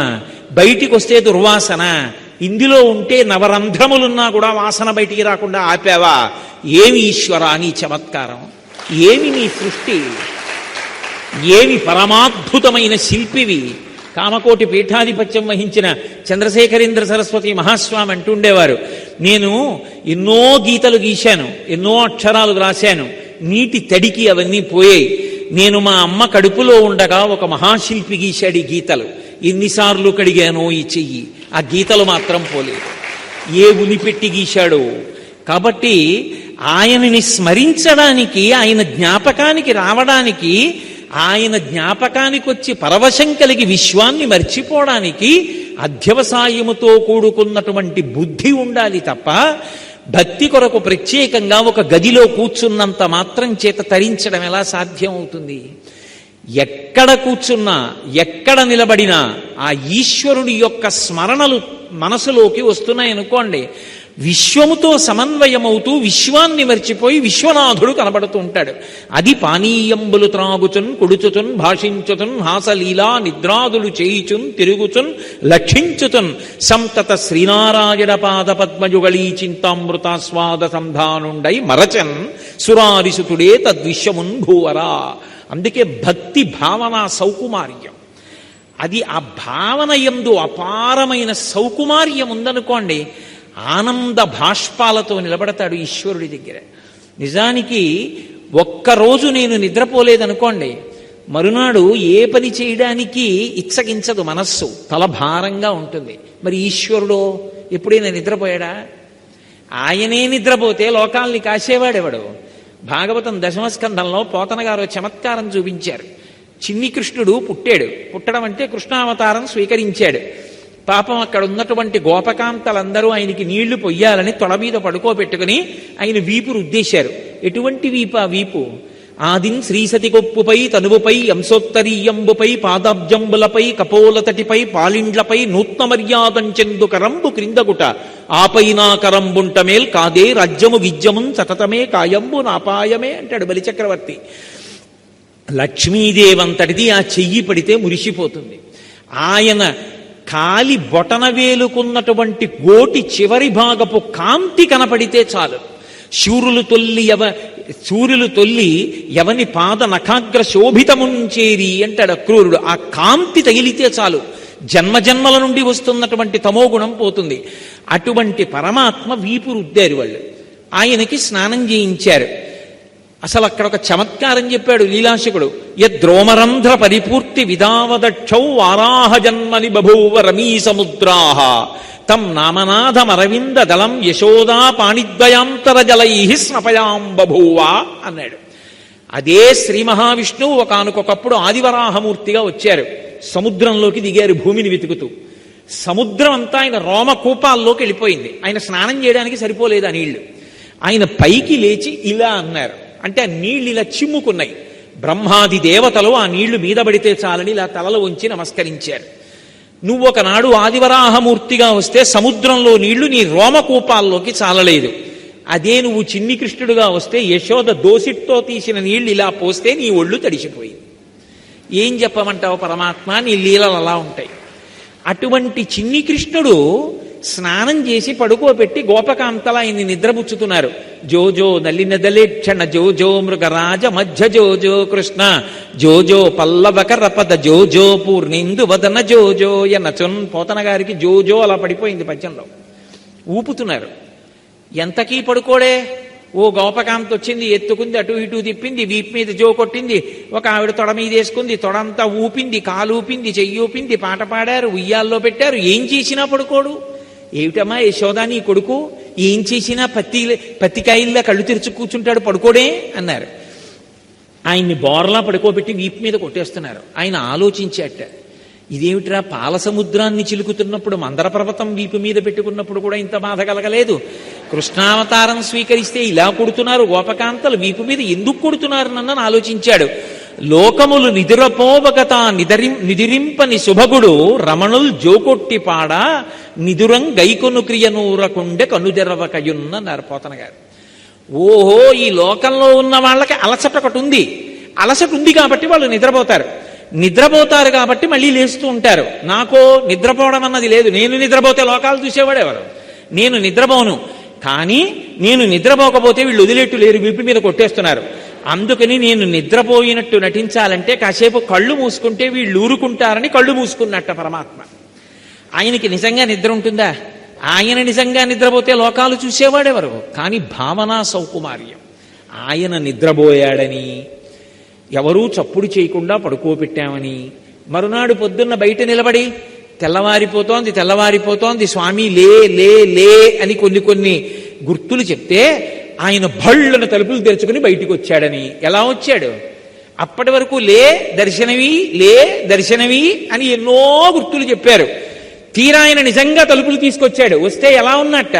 Speaker 2: బయటికి వస్తే దుర్వాసన, ఇందులో ఉంటే నవరంధ్రములున్నా కూడా వాసన బయటికి రాకుండా ఆపావా? ఏమి ఈశ్వరా నీ చమత్కారం, ఏమి నీ సృష్టి, ఏమి పరమాద్భుతమైన శిల్పివి. కామకోటి పీఠాధిపత్యం వహించిన చంద్రశేఖరేంద్ర సరస్వతి మహాస్వామి అంటుండేవారు, నేను ఎన్నో గీతలు గీశాను, ఎన్నో అక్షరాలు రాశాను, నీటి తడికి అవన్నీ పోయాయి. నేను మా అమ్మ కడుపులో ఉండగా ఒక మహాశిల్పి గీశాడు ఈ గీతలు. ఎన్నిసార్లు కడిగానో ఈ చెయ్యి, ఆ గీతలు మాత్రం పోలేదు. ఏ ఉలిపెట్టి గీశాడో. కాబట్టి ఆయనని స్మరించడానికి, ఆయన జ్ఞాపకానికి రావడానికి, ఆయన జ్ఞాపకానికి వచ్చి పరవశం కలిగి విశ్వాన్ని మర్చిపోవడానికి అధ్యవసాయముతో కూడుకున్నటువంటి బుద్ధి ఉండాలి తప్ప భక్తి కొరకు ప్రత్యేకంగా ఒక గదిలో కూర్చున్నంత మాత్రం చేత తరించడం ఎలా సాధ్యం అవుతుంది? ఎక్కడ కూర్చున్నా, ఎక్కడ నిలబడినా ఆ ఈశ్వరుడి యొక్క స్మరణలు మనసులోకి వస్తున్నాయనుకోండి, విశ్వముతో సమన్వయమవుతూ విశ్వాన్ని మర్చిపోయి విశ్వనాథుడు కనబడుతూ ఉంటాడు. అది పానీయంబులు త్రాగుచున్ కుడుచుచున్ భాషించుతున్ హాసలీలా నిద్రాదులు చేయుచున్ తిరుగుచున్ లక్షించుతున్ సంతత శ్రీనారాయణ పాద పద్మయుగళీ చింతామృతాస్వాద సంధానుండై మరచన్ సురారిసుతుడే తద్విశ్వమున్ భూవరా. అందుకే భక్తి భావన సౌకుమార్యం. అది ఆ భావన యందు అపారమైన సౌకుమార్యం ఉందనుకోండి, ఆనంద భాష్పాలతో నిలబడతాడు ఈశ్వరుడి దగ్గర. నిజానికి ఒక్కరోజు నేను నిద్రపోలేదనుకోండి, మరునాడు ఏ పని చేయడానికి ఇచ్చగించదు మనస్సు, తల భారంగా ఉంటుంది. మరి ఈశ్వరుడు ఎప్పుడైనా నిద్రపోయాడా? ఆయనే నిద్రపోతే లోకాల్ని కాసేవాడెవడు? భాగవతం 10వ స్కంధంలో పోతన గారు చమత్కారం చూపించారు. చిన్ని కృష్ణుడు పుట్టాడు. పుట్టడం అంటే కృష్ణావతారం స్వీకరించాడు. పాపం అక్కడ ఉన్నటువంటి గోపకాంతలందరూ ఆయనకి నీళ్లు పొయ్యాలని తొడ మీద పడుకోబెట్టుకుని ఆయన వీపు రుద్దేశారు. ఎటువంటి వీపు? ఆ వీపు ఆదిన్ శ్రీసతి కొప్పుపై తనువుపై అంశోత్తరీయంబుపై పాదాబ్జంబులపై కపోలతటిపై పాలిండ్లపై నూత్న మర్యాదంచెందు కరంబు క్రిందగుట ఆపైనా కరంబుంటమేల్ కాదే రాజ్యము గిజ్యమున్ సతతమే కాయంబు నాపాయమే అంటాడు బలిచక్రవర్తి. లక్ష్మీదేవంతటిది ఆ చెయ్యి పడితే మురిసిపోతుంది. ఆయన కాలి బొటన వేలుకున్నటువంటి గోటి చివరి భాగపు కాంతి కనపడితే చాలు. సూర్యులు తొల్లి ఎవని పాద నఖాగ్ర శోభితముంచేరి అంటాడు అక్రూరుడు. ఆ కాంతి తగిలితే చాలు, జన్మజన్మల నుండి వస్తున్నటువంటి తమోగుణం పోతుంది. అటువంటి పరమాత్మ వీపు రుద్దారు వాళ్ళు. ఆయనకి స్నానం చేయించారు. అసలు అక్కడ ఒక చమత్కారం చెప్పాడు లీలాశకుడు. యద్రోమరంధ్ర పరిపూర్తి విధావదక్షౌ వారాహ జన్మని బభూవ రమీ సముద్రాహ తం నామనాథమరవింద దళం యశోదా పాణిద్వయాంతర జలై స్నపయాం బభూవ అన్నాడు. అదే శ్రీ మహావిష్ణువు ఒకానొకప్పుడు ఆదివరాహమూర్తిగా వచ్చారు. సముద్రంలోకి దిగారు భూమిని వెతుకుతూ. సముద్రం అంతా ఆయన రోమకూపాల్లోకి వెళ్ళిపోయింది. ఆయన స్నానం చేయడానికి సరిపోలేదు ఆ నీళ్లు. ఆయన పైకి లేచి ఇలా అన్నారు. అంటే ఆ నీళ్లు ఇలా చిమ్ముకున్నాయి. బ్రహ్మాది దేవతలు ఆ నీళ్లు మీద పడితే చాలని ఇలా తలలు ఉంచి నమస్కరించారు. నువ్వు ఒకనాడు ఆదివరాహమూర్తిగా వస్తే సముద్రంలో నీళ్లు నీ రోమకూపాల్లోకి చాలలేదు. అదే నువ్వు చిన్ని కృష్ణుడుగా వస్తే యశోద దోసిట్తో తీసిన నీళ్లు ఇలా పోస్తే నీ ఒళ్ళు తడిసిపోయింది. ఏం చెప్పమంటావు పరమాత్మ, నీ లీలలు అలా ఉంటాయి. అటువంటి చిన్ని కృష్ణుడు స్నానం చేసి పడుకోబెట్టి గోపకాంతల ఆయన్ని నిద్రపుచ్చుతున్నారు. జోజో నలినదలేక్షణ జోజో మృగరాజ మధ్య జోజో కృష్ణ జోజో పల్లవకరపద జోజో పూర్ణిందు వదన జోజో ఎనచున్. పోతన గారికి జోజో అలా పడిపోయింది పద్యంలో. ఊపుతున్నారు. ఎంతకీ పడుకోడే, ఓ గోపకాంత వచ్చింది, ఎత్తుకుంది, అటు ఇటు తిప్పింది, వీపు మీద జో కొట్టింది, ఒక ఆవిడ తొడ మీద వేసుకుంది, తొడంతా ఊపింది, కాలు ఊపింది, చెయ్యి ఊపింది, పాట పాడారు, ఉయ్యాల్లో పెట్టారు. ఏం చేసినా పడుకోడు. ఏమిటమ్మా యశోదా నీ కొడుకు, ఏం చేసినా పత్తికాయల్లా కళ్ళు తెరుచు కూర్చుంటాడు, పడుకోడే అన్నారు. ఆయన్ని బోర్లా పడుకోబెట్టి వీపు మీద కొట్టేస్తున్నారు. ఆయన ఆలోచించాట, ఇదేమిట్రా, పాల సముద్రాన్ని చిలుకుతున్నప్పుడు మందర పర్వతం వీపు మీద పెట్టుకున్నప్పుడు కూడా ఇంత బాధ కలగలేదు, కృష్ణావతారం స్వీకరిస్తే ఇలా కొడుతున్నారు గోపకాంతలు, వీపు మీద ఎందుకు కొడుతున్నారు నన్నని ఆలోచించాడు. లోకములు నిదురపోవగత నిదిరింపని శుభగుడు రమణుల్ జోకొట్టి పాడ నిదురం గైకొను క్రియనూరకుండె కనుదెరవకయున్నన్నారు పోతన గారు. ఓహో, ఈ లోకంలో ఉన్న వాళ్ళకి అలసట ఒకటి ఉంది. అలసట ఉంది కాబట్టి వాళ్ళు నిద్రపోతారు కాబట్టి మళ్ళీ లేస్తూ ఉంటారు. నాకో నిద్రపోవడం అన్నది లేదు. నేను నిద్రపోతే లోకాలు చూసేవాడెవరు? నేను నిద్రపోను. కానీ నేను నిద్రపోకపోతే వీళ్ళు వదిలేట్టు లేరు, వీపు మీద కొట్టేస్తున్నారు. అందుకని నేను నిద్రపోయినట్టు నటించాలంటే కాసేపు కళ్ళు మూసుకుంటే వీళ్ళు ఊరుకుంటారని కళ్ళు మూసుకున్నట్ట పరమాత్మ. ఆయనకి నిజంగా నిద్ర ఉంటుందా? ఆయన నిజంగా నిద్రపోతే లోకాలు చూసేవాడెవరు? కానీ భావనా సౌకుమార్యం. ఆయన నిద్రపోయాడని, ఎవరూ చప్పుడు చేయకుండా పడుకోబెట్టామని, మరునాడు పొద్దున్న బయట నిలబడి తెల్లవారిపోతోంది స్వామి లే లే లే అని కొన్ని గుర్తులు చెప్తే ఆయన భళ్ళను తలుపులు తెరుచుకుని బయటికి వచ్చాడని. ఎలా వచ్చాడు? అప్పటి వరకు లే దర్శనవి అని ఎన్నో గుర్తులు చెప్పారు. తీరా ఆయన నిజంగా తలుపులు తీసుకొచ్చాడు. వస్తే ఎలా ఉన్నట్ట?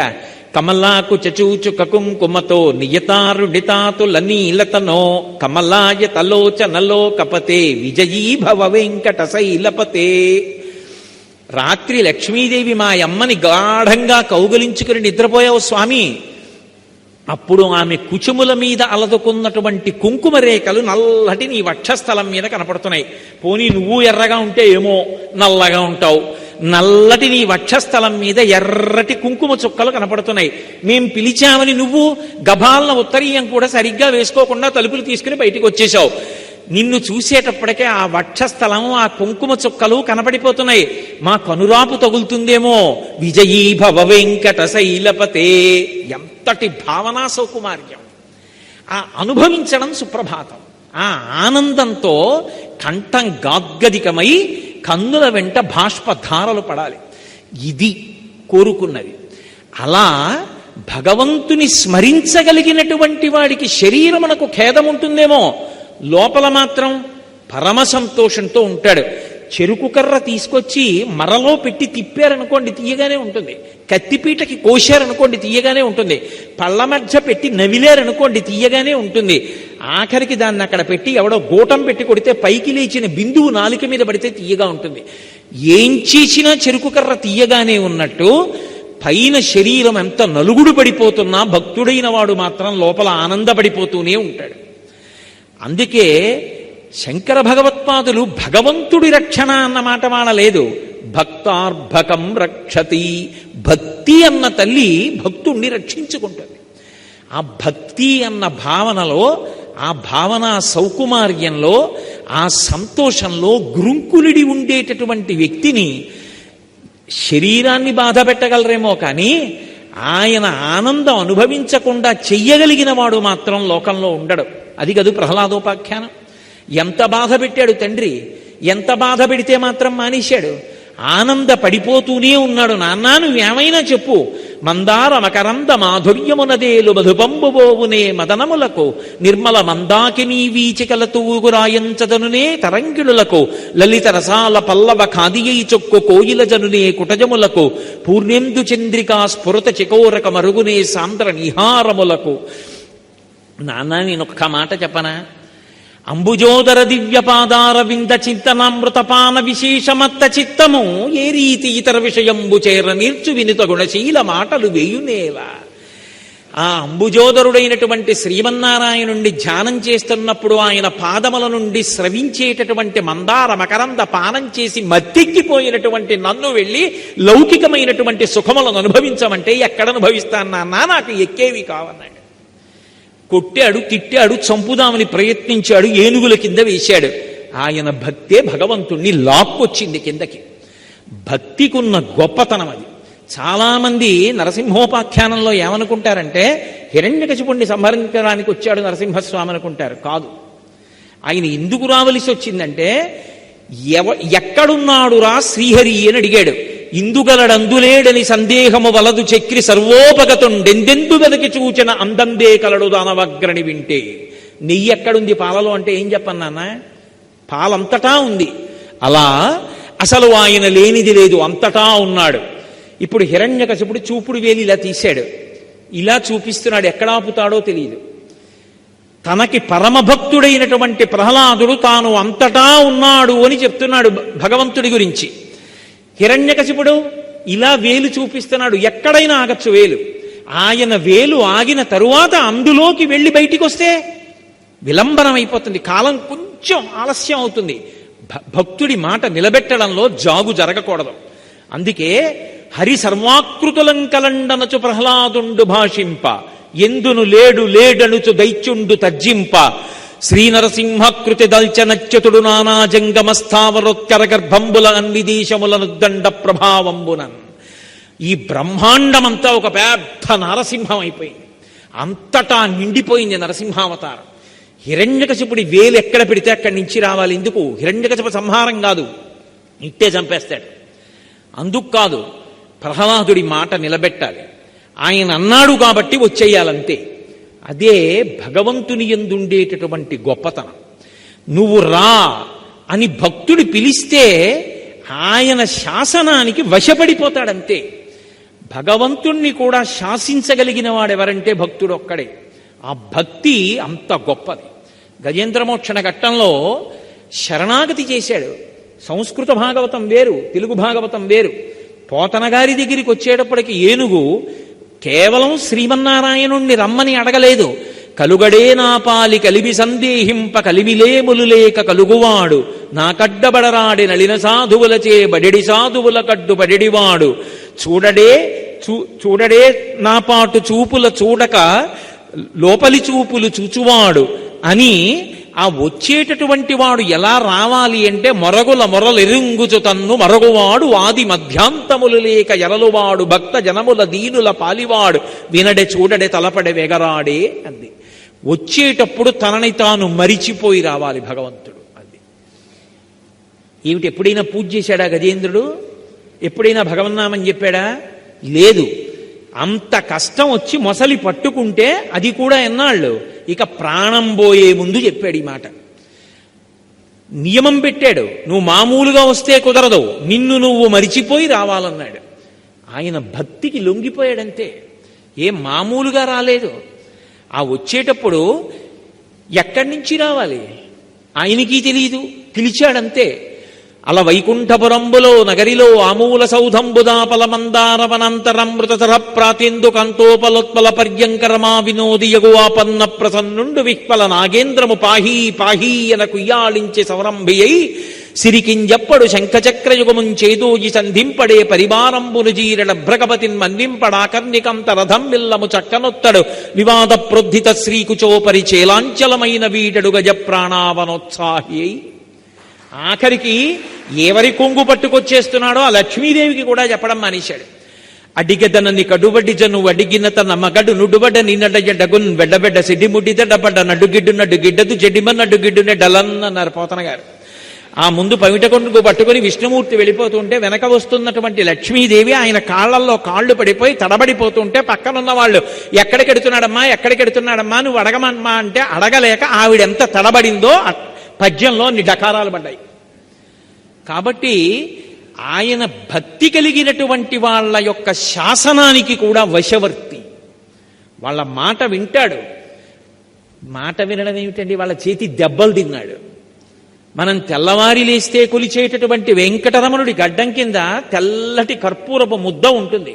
Speaker 2: కమలాకు చచూచు కకుంకుమతో నియతారుడితాతులనీలతనో కమలాయ తలోచనలో కపతే విజయీ భవ వెంకట శైలపతే. రాత్రి లక్ష్మీదేవి మా అమ్మని గాఢంగా కౌగలించుకుని నిద్రపోయావు స్వామి. అప్పుడు ఆమె కుచుముల మీద అలదుకున్నటువంటి కుంకుమ రేఖలు నల్లటి నీ వక్షస్థలం మీద కనపడుతున్నాయి. పోనీ నువ్వు ఎర్రగా ఉంటే ఏమో నల్లగా ఉంటావు. నల్లటి నీ వక్షస్థలం మీద ఎర్రటి కుంకుమ చుక్కలు కనపడుతున్నాయి. మేం పిలిచామని నువ్వు గభాలన ఉత్తరీయం కూడా సరిగ్గా వేసుకోకుండా తలుపులు తీసుకుని బయటికి వచ్చేశావు. నిన్ను చూసేటప్పటికే ఆ వక్షస్థలం, ఆ కుంకుమ చుక్కలు కనపడిపోతున్నాయి. మా కనురాపు తగులుతుందేమో. విజయీ భవ వెంకట శైలపతే. ఎంతటి భావనా సౌకుమార్యం! ఆ అనుభవించడం సుప్రభాతం. ఆ ఆనందంతో కంఠం గాద్గదికమై కన్నుల వెంట బాష్పధారలు పడాలి. ఇది కోరుకున్నది. అలా భగవంతుని స్మరించగలిగినటువంటి వాడికి శరీరమునకు ఖేదం ఉంటుందేమో, లోపల మాత్రం పరమ సంతోషంతో ఉంటాడు. చెరుకు కర్ర తీసుకొచ్చి మరలో పెట్టి తిప్పారనుకోండి తీయగానే ఉంటుంది. కత్తిపీటకి కోశారనుకోండి తీయగానే ఉంటుంది. పళ్ళ మధ్య పెట్టి నవిలేరనుకోండి తీయగానే ఉంటుంది. ఆఖరికి దాన్ని అక్కడ పెట్టి ఎవడో గోటం పెట్టి కొడితే పైకి లేచిన బిందువు నాలిక మీద పడితే తీయగా ఉంటుంది. ఏం చేసినా చెరుకు కర్ర తీయగానే ఉన్నట్టు పైన శరీరం ఎంత నలుగుడు పడిపోతున్నా భక్తుడైన వాడు మాత్రం లోపల ఆనందపడిపోతూనే ఉంటాడు. అందుకే శంకర భగవత్పాదులు భగవంతుడి రక్షణ అన్న మాట వాడలేదు. భక్తార్భకం రక్షతి. భక్తి అన్న తల్లి భక్తుణ్ణి రక్షించుకుంటుంది. ఆ భక్తి అన్న భావనలో, ఆ భావన సౌకుమార్యంలో, ఆ సంతోషంలో గ్రుంకులిడి ఉండేటటువంటి వ్యక్తిని శరీరాన్ని బాధ పెట్టగలరేమో కానీ ఆయన ఆనందం అనుభవించకుండా చెయ్యగలిగిన వాడు మాత్రం లోకంలో ఉండడు. అది కదూ ప్రహ్లాదోపాఖ్యానం. ఎంత బాధ పెట్టాడు తండ్రి, ఎంత బాధ పెడితే మాత్రం మానేశాడు. ఆనంద పడిపోతూనే ఉన్నాడు. నాన్నా నువ్వేమైనా చెప్పు. మందార మకరంద మాధుర్యమునదేలు మధుపంబుబోవునే మదనములకు నిర్మల మందాకినీ వీచికల తూగురాయంచదనునే తరంగిళులకు లలిత రసాల పల్లవ ఖాదియై చొక్కు కోయిల జనునే కుటజములకు పూర్ణేందు చంద్రికా స్ఫురత చికోరక మరుగునే సాంద్ర నిహారములకు. నాన్న నేనొక్క మాట చెప్పనా? అంబుజోదర దివ్యపాదార వింద చింతనామృతపాన విశేషమత్త చిత్తము ఏ రీతి ఇతర విషయంబు చేర నీర్చు వినుత గుణశీల మాటలు వేయునేలా. ఆ అంబుజోదరుడైనటువంటి శ్రీమన్నారాయణుండి ధ్యానం చేస్తున్నప్పుడు ఆయన పాదముల నుండి స్రవించేటటువంటి మందార మకరంద పానం చేసి మత్తెక్కిపోయినటువంటి నన్ను వెళ్ళి లౌకికమైనటువంటి సుఖములను అనుభవించమంటే ఎక్కడ అనుభవిస్తాను నాన్న, నాకు ఎక్కేవి కావన్నాడు. కొట్టాడు, తిట్టాడు, చంపుదామని ప్రయత్నించాడు, ఏనుగుల కింద వేశాడు. ఆయన భక్తే భగవంతుణ్ణి లాక్కొచ్చింది కిందకి. భక్తికున్న గొప్పతనం అది. చాలామంది నరసింహోపాఖ్యానంలో ఏమనుకుంటారంటే హిరణ్యకశిపుణ్ణి సంహరించడానికి వచ్చాడు నరసింహస్వామి అనుకుంటారు. కాదు. ఆయన ఎందుకు రావలసి వచ్చిందంటే, ఎక్కడున్నాడురా శ్రీహరి అని అడిగాడు. ఇందుగలడందులేడని సందేహము వలదు చక్రి సర్వోపగతుండెందెందు వెదకి చూచిన అందందే కలడు దానవగ్రణి వింటే. నెయ్యి ఎక్కడుంది పాలలో అంటే ఏం చెప్పన్నాన్న? పాలంతటా ఉంది. అలా అసలు ఆయన లేనిది లేదు, అంతటా ఉన్నాడు. ఇప్పుడు హిరణ్యకశిపుడు చూపుడు వేలి ఇలా తీశాడు, ఇలా చూపిస్తున్నాడు. ఎక్కడాపుతాడో తెలియదు. తనకి పరమభక్తుడైనటువంటి ప్రహ్లాదుడు తాను అంతటా ఉన్నాడు అని చెప్తున్నాడు భగవంతుడి గురించి. హిరణ్యకశిపుడు ఇలా వేలు చూపిస్తున్నాడు, ఎక్కడైనా ఆగచ్చు వేలు. ఆయన వేలు ఆగిన తరువాత అందులోకి వెళ్ళి బయటికి వస్తే విలంబనం అయిపోతుంది, కాలం కొంచెం ఆలస్యం అవుతుంది. భక్తుడి మాట నిలబెట్టడంలో జాగు జరగకూడదు. అందుకే హరి సర్వాకృతులం కలండనచు ప్రహ్లాదుండు భాషింప, ఎందును లేడు లేడనుచు దైత్యుండు తర్జింప, శ్రీనరసింహకృతి దల్చనచ్యుతుడు నానా జంగమస్థావరోత్కర గర్భంబుల అన్విదేశములనుద్దండ ప్రభావంబునన్. ఈ బ్రహ్మాండమంతా ఒక పెద్ద నరసింహం అయిపోయింది, అంతటా నిండిపోయింది నరసింహావతారం. హిరణ్యకశిపుడి వేలు ఎక్కడ పెడితే అక్కడి నుంచి రావాలి. ఎందుకు? హిరణ్యకశిపు సంహారం కాదు, ఇట్టే చంపేస్తాడు. అందుకు కాదు, ప్రహ్లాదుడి మాట నిలబెట్టాలి. ఆయన అన్నాడు కాబట్టి వచ్చేయాలంతే. అదే భగవంతుని యందుండేటటువంటి గొప్పతనం. నువ్వు రా అని భక్తుడు పిలిస్తే ఆయన శాసనానికి వశపడిపోతాడంతే. భగవంతుణ్ణి కూడా శాసించగలిగిన వాడెవరంటే భక్తుడు ఒక్కడే. ఆ భక్తి అంత గొప్పది. గజేంద్రమోక్షణ ఘట్టంలో శరణాగతి చేశాడు. సంస్కృత భాగవతం వేరు, తెలుగు భాగవతం వేరు. పోతన గారి దగ్గరికి వచ్చేటప్పటికి ఏనుగు కేవలం శ్రీమన్నారాయణుణ్ణి రమ్మని అడగలేదు. కలుగడే నాపాలి కలిమి సందేహింప కలిమిలేములు లేక కలుగువాడు, నా కడ్డబడరాడి నలిన సాధువులచే బడెడి సాధువుల కడ్డు బడెడివాడు, చూడడే నా పాటు చూపుల చూడక లోపలి చూపులు చూచువాడు అని. ఆ వచ్చేటటువంటి వాడు ఎలా రావాలి అంటే, మొరగుల మొరలెరుంగుచు తన్ను మరగువాడు, ఆది మధ్యాంతములు లేక ఎరలువాడు, భక్త జనముల దీనుల పాలివాడు, వినడే చూడడే తలపడే వెగరాడే అంది. వచ్చేటప్పుడు తనని తాను మరిచిపోయి రావాలి భగవంతుడు. అది ఏమిటి? ఎప్పుడైనా పూజ చేశాడా గజేంద్రుడు? ఎప్పుడైనా భగవన్నామని చెప్పాడా? లేదు. అంత కష్టం వచ్చి మొసలి పట్టుకుంటే అది కూడా ఎన్నాళ్ళు, ఇక ప్రాణం పోయే ముందు చెప్పాడు ఈ మాట. నియమం పెట్టాడు, నువ్వు మామూలుగా వస్తే కుదరదు, నిన్ను నువ్వు మరిచిపోయి రావాలన్నాడు. ఆయన భక్తికి లొంగిపోయాడంతే, ఏం మామూలుగా రాలేదు. ఆ వచ్చేటప్పుడు ఎక్కడి నుంచి రావాలి ఆయనకి తెలియదు, పిలిచాడంతే. అల వైకుంఠపురంబులో నగరిలో ఆమూల సౌధంబుదాపల మందారవనంతరమృతసర ప్రాతేందు కాంతోపలోత్పల పర్యంకరమా వినోది యగువాపన్న ప్రసన్నుండు విహ్వల నాగేంద్రము పాహీ పాహీ ఎన కుయ్యాళించే సవరంభియై సిరికింజప్పడు శంఖచక్రయుగముంచేదోజి సంధింపడే పరివారంబును జీరణ భ్రగపతిన్ మన్నింపడాకర్ణికంత రథం విల్లము చక్కనొత్తడు వివాద ప్రోద్ధిత శ్రీకుచోపరి చేలాంచలమైన వీడడు గజ ప్రాణావనోత్సాహి. ఆఖరికి ఎవరి కొంగు పట్టుకొచ్చేస్తున్నాడో ఆ లక్ష్మీదేవికి కూడా చెప్పడం మానేశాడు. అడిగదనని కడువడి జను అడిగిన తన మగడు నుడువడ నిన్నడగన్ వెడ్డబెడ్డ సిడ్డిముడ్డిదడబడ్డ నడుగిడ్డు నడుగిడ్డదు చెడిమ నడుగిడ్డునే డలన్నన్నారు పోతన గారు. ఆ ముందు పవిట కొంగు పట్టుకుని విష్ణుమూర్తి వెళ్ళిపోతుంటే వెనక వస్తున్నటువంటి లక్ష్మీదేవి ఆయన కాళ్లల్లో కాళ్ళు పడిపోయి తడబడిపోతుంటే పక్కనున్న వాళ్ళు ఎక్కడికెడుతున్నాడమ్మా నువ్వు అడగమమ్మా అంటే అడగలేక ఆవిడెంత తడబడిందో పద్యంలో డకారాలు పడ్డాయి. కాబట్టి ఆయన భక్తి కలిగినటువంటి వాళ్ళ యొక్క శాసనానికి కూడా వశవర్తి. వాళ్ళ మాట వింటాడు. మాట వినడం ఏమిటండి, వాళ్ళ చేతి దెబ్బలు తిన్నాడు. మనం తెల్లవారి లేస్తే కొలిచేటటువంటి వెంకటరమణుడి గడ్డం కింద తెల్లటి కర్పూరపు ముద్ద ఉంటుంది.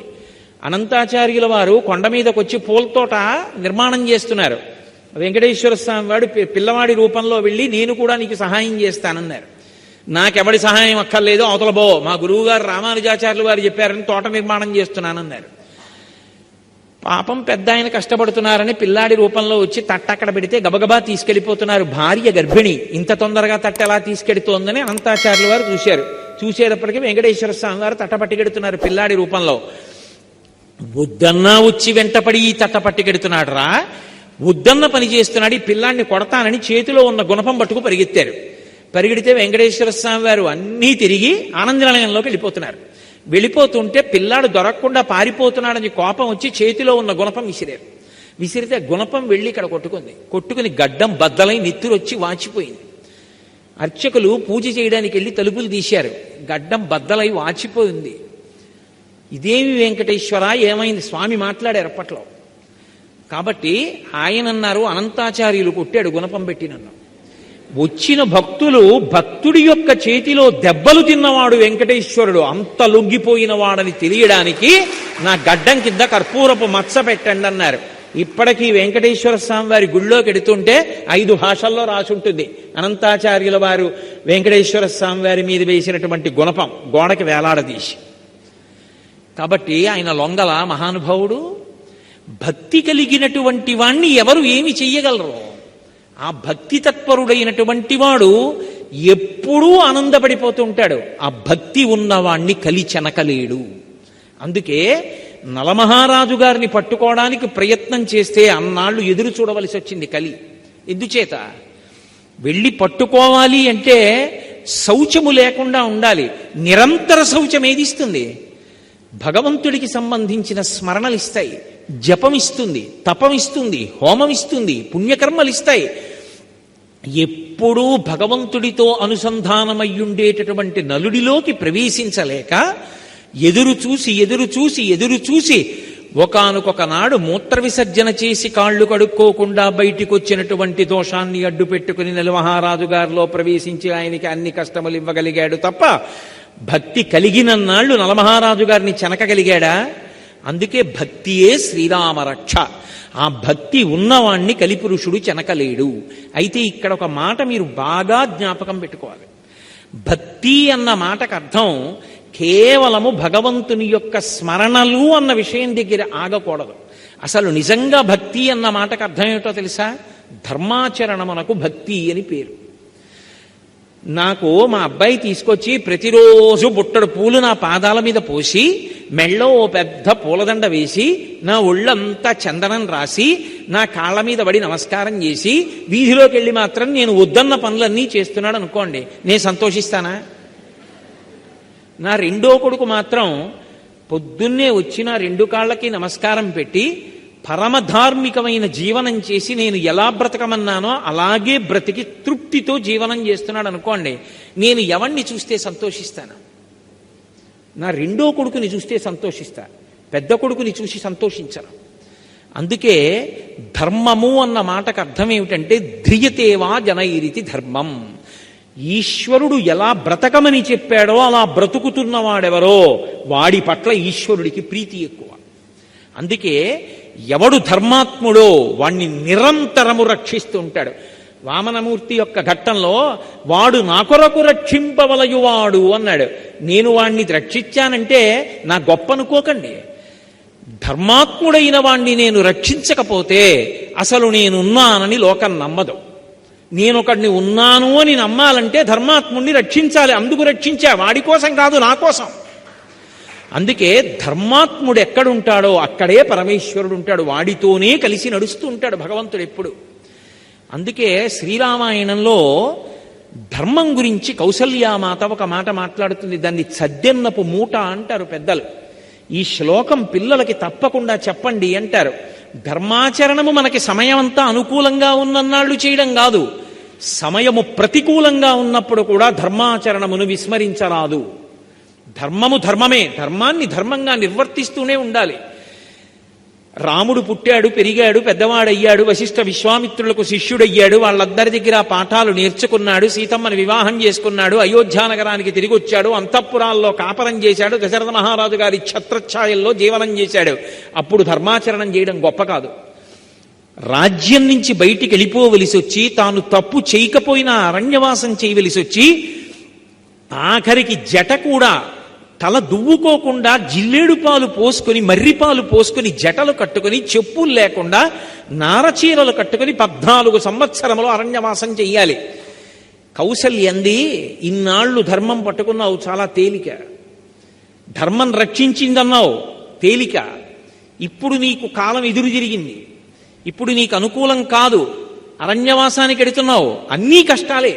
Speaker 2: అనంతాచార్యుల వారు కొండ మీదకి వచ్చి పూలతోట నిర్మాణం చేస్తున్నారు. వెంకటేశ్వర స్వామి వాడు పిల్లవాడి రూపంలో వెళ్ళి నేను కూడా నీకు సహాయం చేస్తానన్నారు. నాకెవడి సహాయం అక్కర్లేదు, అవతల బో, మా గురువు గారు రామానుజాచార్యులు వారు చెప్పారని తోట నిర్మాణం చేస్తున్నానన్నారు. పాపం పెద్ద ఆయన కష్టపడుతున్నారని పిల్లాడి రూపంలో వచ్చి తట్ట అక్కడ పెడితే గబగబా తీసుకెళ్లిపోతున్నారు. భార్య గర్భిణి, ఇంత తొందరగా తట్ట ఎలా తీసుకెడుతోందని అనంతాచార్యులు వారు చూశారు. చూసేటప్పటికీ వెంకటేశ్వర స్వామి వారు తట్ట పట్టుకెడుతున్నారు పిల్లాడి రూపంలో. వద్దన్నా వచ్చి వెంటపడి తట్ట పట్టుకెడుతున్నాడు రా, వద్దన్న పని చేస్తున్నాడు, ఈ పిల్లాన్ని కొడతానని చేతిలో ఉన్న గుణపం పట్టుకు పరిగెత్తారు. పరిగెడితే వెంకటేశ్వర స్వామి వారు అన్నీ తిరిగి ఆనందనిలయంలోకి వెళ్ళిపోతున్నారు. వెళ్ళిపోతుంటే పిల్లాడు దొరకకుండా పారిపోతున్నాడని కోపం వచ్చి చేతిలో ఉన్న గుణపం విసిరారు. విసిరితే గుణపం వెళ్ళి ఇక్కడ కొట్టుకుని గడ్డం బద్దలై నెత్తురొచ్చి వాచిపోయింది. అర్చకులు పూజ చేయడానికి వెళ్ళి తలుపులు తీశారు, గడ్డం బద్దలై వాచిపోయింది. ఇదేమి వెంకటేశ్వర ఏమైంది? స్వామి మాట్లాడారు అప్పట్లో. కాబట్టి ఆయన అన్నారు, అనంతాచార్యులు కొట్టాడు గుణపం పెట్టి నన్ను. వచ్చిన భక్తులు భక్తుడి యొక్క చేతిలో దెబ్బలు తిన్నవాడు వెంకటేశ్వరుడు, అంత లొంగిపోయిన వాడని తెలియడానికి నా గడ్డం కింద కర్పూరపు మచ్చ పెట్టండి అన్నారు. ఇప్పటికీ వెంకటేశ్వర స్వామి వారి గుళ్ళోకి ఎడుతుంటే 5 భాషల్లో రాసుంటుంది అనంతాచార్యుల వారు వెంకటేశ్వర స్వామి వారి మీద వేసినటువంటి గుణపం గోడకి వేలాడదీసి. కాబట్టి ఆయన లొంగల మహానుభావుడు. భక్తి కలిగినటువంటి వాణ్ణి ఎవరు ఏమి చెయ్యగలరు? ఆ భక్తి తత్పరుడైనటువంటి వాడు ఎప్పుడూ ఆనందపడిపోతూ ఉంటాడు. ఆ భక్తి ఉన్నవాణ్ణి కలి చెనకలేడు. అందుకే నలమహారాజు గారిని పట్టుకోవడానికి ప్రయత్నం చేస్తే అన్నాళ్ళు ఎదురు చూడవలసి వచ్చింది కలి. ఎందుచేత? వెళ్ళి పట్టుకోవాలి అంటే శౌచము లేకుండా ఉండాలి. నిరంతర శౌచం ఏదిస్తుంది? భగవంతుడికి సంబంధించిన స్మరణలిస్తాయి, జపమిస్తుంది, తపమిస్తుంది, హోమమిస్తుంది, పుణ్యకర్మలిస్తాయి. ఎప్పుడూ భగవంతుడితో అనుసంధానమయ్యుండేటటువంటి నలుడిలోకి ప్రవేశించలేక ఎదురు చూసి ఒకానొక నాడు మూత్ర విసర్జన చేసి కాళ్ళు కడుక్కోకుండా బయటికి వచ్చినటువంటి దోషాన్ని అడ్డు పెట్టుకుని నలమహారాజు గారిలో ప్రవేశించి ఆయనకి అన్ని కష్టములు ఇవ్వగలిగాడు తప్ప భక్తి కలిగినన్నాళ్ళు నలమహారాజు గారిని చెనకగలిగాడా? అందుకే భక్తియే శ్రీరామ రక్ష. ఆ భక్తి ఉన్నవాణ్ణి కలిపురుషుడు చెనకలేడు. అయితే ఇక్కడ ఒక మాట మీరు బాగా జ్ఞాపకం పెట్టుకోవాలి. భక్తి అన్న మాటకు అర్థం కేవలము భగవంతుని యొక్క స్మరణలు అన్న విషయం దగ్గర ఆగకూడదు. అసలు నిజంగా భక్తి అన్న మాటకు అర్థం ఏమిటో తెలుసా? ధర్మాచరణమునకు భక్తి అని పేరు. నాకు మా అబ్బాయి తీసుకొచ్చి ప్రతిరోజు బుట్టడు పూలు నా పాదాల మీద పోసి మెళ్ళో ఓ పెద్ద పూలదండ వేసి నా ఒళ్ళంతా చందనం రాసి నా కాళ్ళ మీద పడి నమస్కారం చేసి వీధిలోకి వెళ్ళి మాత్రం నేను వద్దన్న పనులన్నీ చేస్తున్నాడు అనుకోండి, నేను సంతోషిస్తానా? నా రెండో కొడుకు మాత్రం పొద్దున్నే వచ్చి నా 2 కాళ్ళకి నమస్కారం పెట్టి పరమధార్మికమైన జీవనం చేసి నేను ఎలా బ్రతకమన్నానో అలాగే బ్రతికి తృప్తితో జీవనం చేస్తున్నాడు అనుకోండి, నేను ఎవరిని చూస్తే సంతోషిస్తాను? నా రెండో కొడుకుని చూస్తే సంతోషిస్తా, పెద్ద కొడుకుని చూసి సంతోషించను. అందుకే ధర్మము అన్న మాటకు అర్థం ఏమిటంటే ధ్రియతేవా జనైరితి ధర్మం. ఈశ్వరుడు ఎలా బ్రతకమని చెప్పాడో అలా బ్రతుకుతున్నవాడెవరో వాడి పట్ల ఈశ్వరుడికి ప్రీతి ఎక్కువ. అందుకే ఎవడు ధర్మాత్ముడో వాణ్ణి నిరంతరము రక్షిస్తూ ఉంటాడు. వామనమూర్తి యొక్క ఘట్టంలో వాడు నా కొరకు రక్షింపవలయువాడు అన్నాడు. నేను వాణ్ణి రక్షించానంటే నా గొప్ప అనుకోకండి. ధర్మాత్ముడైన వాణ్ణి నేను రక్షించకపోతే అసలు నేనున్నానని లోకం నమ్మదు. నేనొకడిని ఉన్నాను అని నమ్మాలంటే ధర్మాత్ముడిని రక్షించాలి. అందుకు రక్షించా, వాడి కోసం కాదు, నా కోసం. అందుకే ధర్మాత్ముడు ఎక్కడుంటాడో అక్కడే పరమేశ్వరుడు ఉంటాడు. వాడితోనే కలిసి నడుస్తూ ఉంటాడు భగవంతుడు ఎప్పుడు. అందుకే శ్రీరామాయణంలో ధర్మం గురించి కౌసల్యామాత ఒక మాట మాట్లాడుతుంది. దాన్ని సద్దెన్నపు మూట అంటారు పెద్దలు. ఈ శ్లోకం పిల్లలకి తప్పకుండా చెప్పండి అంటారు. ధర్మాచరణము మనకి సమయమంతా అనుకూలంగా ఉన్నన్నాళ్ళు చేయడం కాదు, సమయము ప్రతికూలంగా ఉన్నప్పుడు కూడా ధర్మాచరణమును విస్మరించరాదు. ధర్మము ధర్మమే, ధర్మాన్ని ధర్మంగా నిర్వర్తిస్తూనే ఉండాలి. రాముడు పుట్టాడు, పెరిగాడు, పెద్దవాడయ్యాడు, వశిష్ఠ విశ్వామిత్రులకు శిష్యుడయ్యాడు, వాళ్ళందరి దగ్గర పాఠాలు నేర్చుకున్నాడు, సీతమ్మని వివాహం చేసుకున్నాడు, అయోధ్యానగరానికి తిరిగి వచ్చాడు, అంతఃపురాల్లో కాపరం చేశాడు, దశరథ మహారాజు గారి ఛత్రఛాయల్లో జీవనం చేశాడు. అప్పుడు ధర్మాచరణం చేయడం గొప్ప కాదు. రాజ్యం నుంచి బయటికి వెళ్ళిపోవలసి వచ్చి తాను తప్పు చేయకపోయినా అరణ్యవాసం చేయవలసి వచ్చి ఆఖరికి జట కూడా తల దువ్వుకోకుండా జిల్లేడు పాలు పోసుకొని మర్రిపాలు పోసుకొని జటలు కట్టుకొని చెప్పులు లేకుండా నారచీరలు కట్టుకొని 14 సంవత్సరములు అరణ్యవాసం చెయ్యాలి. కౌసల్యంది, ఇన్నాళ్ళు ధర్మం పట్టుకున్నావు చాలా తేలిక, ధర్మం రక్షించిందన్నావు తేలిక, ఇప్పుడు నీకు కాలం ఎదురు తిరిగింది, ఇప్పుడు నీకు అనుకూలం కాదు, అరణ్యవాసానికి ఎడుతున్నావు, అన్నీ కష్టాలే.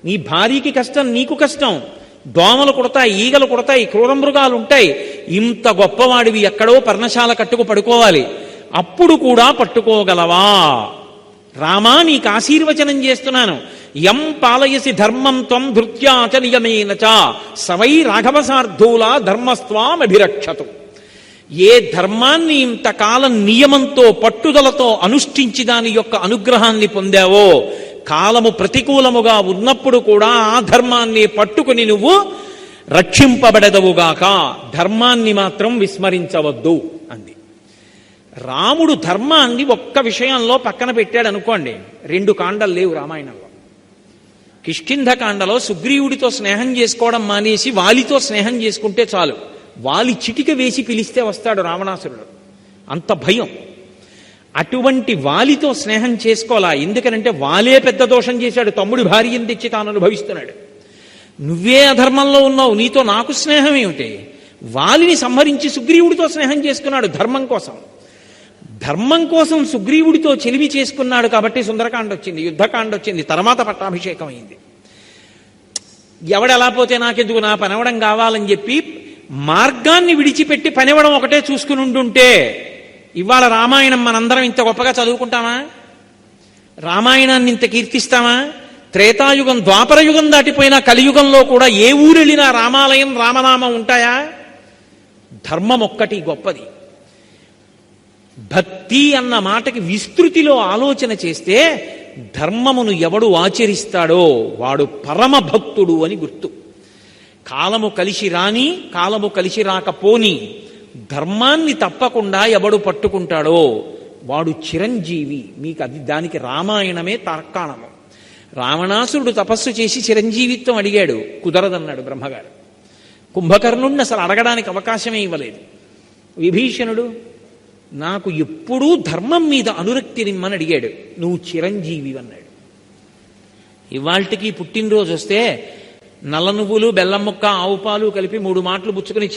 Speaker 2: నీ భార్యకి కష్టం, నీకు కష్టం, దోమలు కుడతాయి, ఈగలు కుడతాయి, క్రూర మృగాలు ఉంటాయి. ఇంత గొప్పవాడివి ఎక్కడో పర్ణశాల కట్టుకు పడుకోవాలి, అప్పుడు కూడా పట్టుకోగలవా? రామా, నీకు ఆశీర్వచనం చేస్తున్నాను. యం పాలయసి ధర్మం త్వం ధృత్యాచ నియమేనచ సవై రాఘవసార్థూలా ధర్మస్వామభిరక్షతు. ఏ ధర్మాన్ని ఇంతకాలం నియమంతో పట్టుదలతో అనుష్ఠించి దాని యొక్క అనుగ్రహాన్ని పొందావో, కాలము ప్రతికూలముగా ఉన్నప్పుడు కూడా ఆ ధర్మాన్ని పట్టుకుని నువ్వు రక్షింపబడదవుగాక, ధర్మాన్ని మాత్రం విస్మరించవద్దు అంది. రాముడు ధర్మాన్ని ఒక్క విషయంలో పక్కన పెట్టాడు అనుకోండి, 2 కాండలు లేవు రామాయణంలో. కిష్కింధకాండలో సుగ్రీవుడితో స్నేహం చేసుకోవడం మానేసి వాలితో స్నేహం చేసుకుంటే చాలు, వాలి చిటిక వేసి పిలిస్తే వస్తాడు రావణాసురుడు, అంత భయం. అటువంటి వాలితో స్నేహం చేసుకోవాలా? ఎందుకనంటే వాలే పెద్ద దోషం చేశాడు, తమ్ముడి భార్యను తెచ్చి తాను అనుభవిస్తున్నాడు. నువ్వే అధర్మంలో ఉన్నావు, నీతో నాకు స్నేహం ఏమిటి? వాలిని సంహరించి సుగ్రీవుడితో స్నేహం చేసుకున్నాడు ధర్మం కోసం. ధర్మం కోసం సుగ్రీవుడితో చెలిమి చేసుకున్నాడు కాబట్టి సుందరకాండ వచ్చింది, యుద్ధకాండ వచ్చింది, తర్వాత పట్టాభిషేకం అయింది. ఎవడెలా పోతే నాకెందుకు, నా పనవడం కావాలని చెప్పి మార్గాన్ని విడిచిపెట్టి పనివ్వడం ఒకటే చూసుకుని ఉంటుంటే ఇవాళ రామాయణం మనందరం ఇంత గొప్పగా చదువుకుంటామా? రామాయణాన్ని ఇంత కీర్తిస్తామా? త్రేతాయుగం, ద్వాపరయుగం దాటిపోయినా కలియుగంలో కూడా ఏ ఊరెళ్ళినా రామాలయం, రామనామం ఉంటాయా? ధర్మం ఒక్కటి గొప్పది. భక్తి అన్న మాటకి విస్తృతిలో ఆలోచన చేస్తే ధర్మమును ఎవడు ఆచరిస్తాడో వాడు పరమ భక్తుడు అని గుర్తు. కాలము కలిసి రాని, కాలము కలిసి రాకపోని ధర్మాన్ని తప్పకుండా ఎవడు పట్టుకుంటాడో వాడు చిరంజీవి. మీకు అది, దానికి రామాయణమే తార్కాణము. రావణాసురుడు తపస్సు చేసి చిరంజీవిత్వం అడిగాడు, కుదరదన్నాడు బ్రహ్మగారు. కుంభకర్ణుడిని అసలు అడగడానికి అవకాశమే ఇవ్వలేదు. విభీషణుడు నాకు ఎప్పుడూ ధర్మం మీద అనురక్తి నిమ్మని అడిగాడు, నువ్వు చిరంజీవి అన్నాడు. ఇవాళ్టికి పుట్టినరోజు వస్తే నల్ల నువ్వులు, బెల్లం ముక్క, ఆవు పాలు కలిపి 3 మాటలు పుచ్చుకుని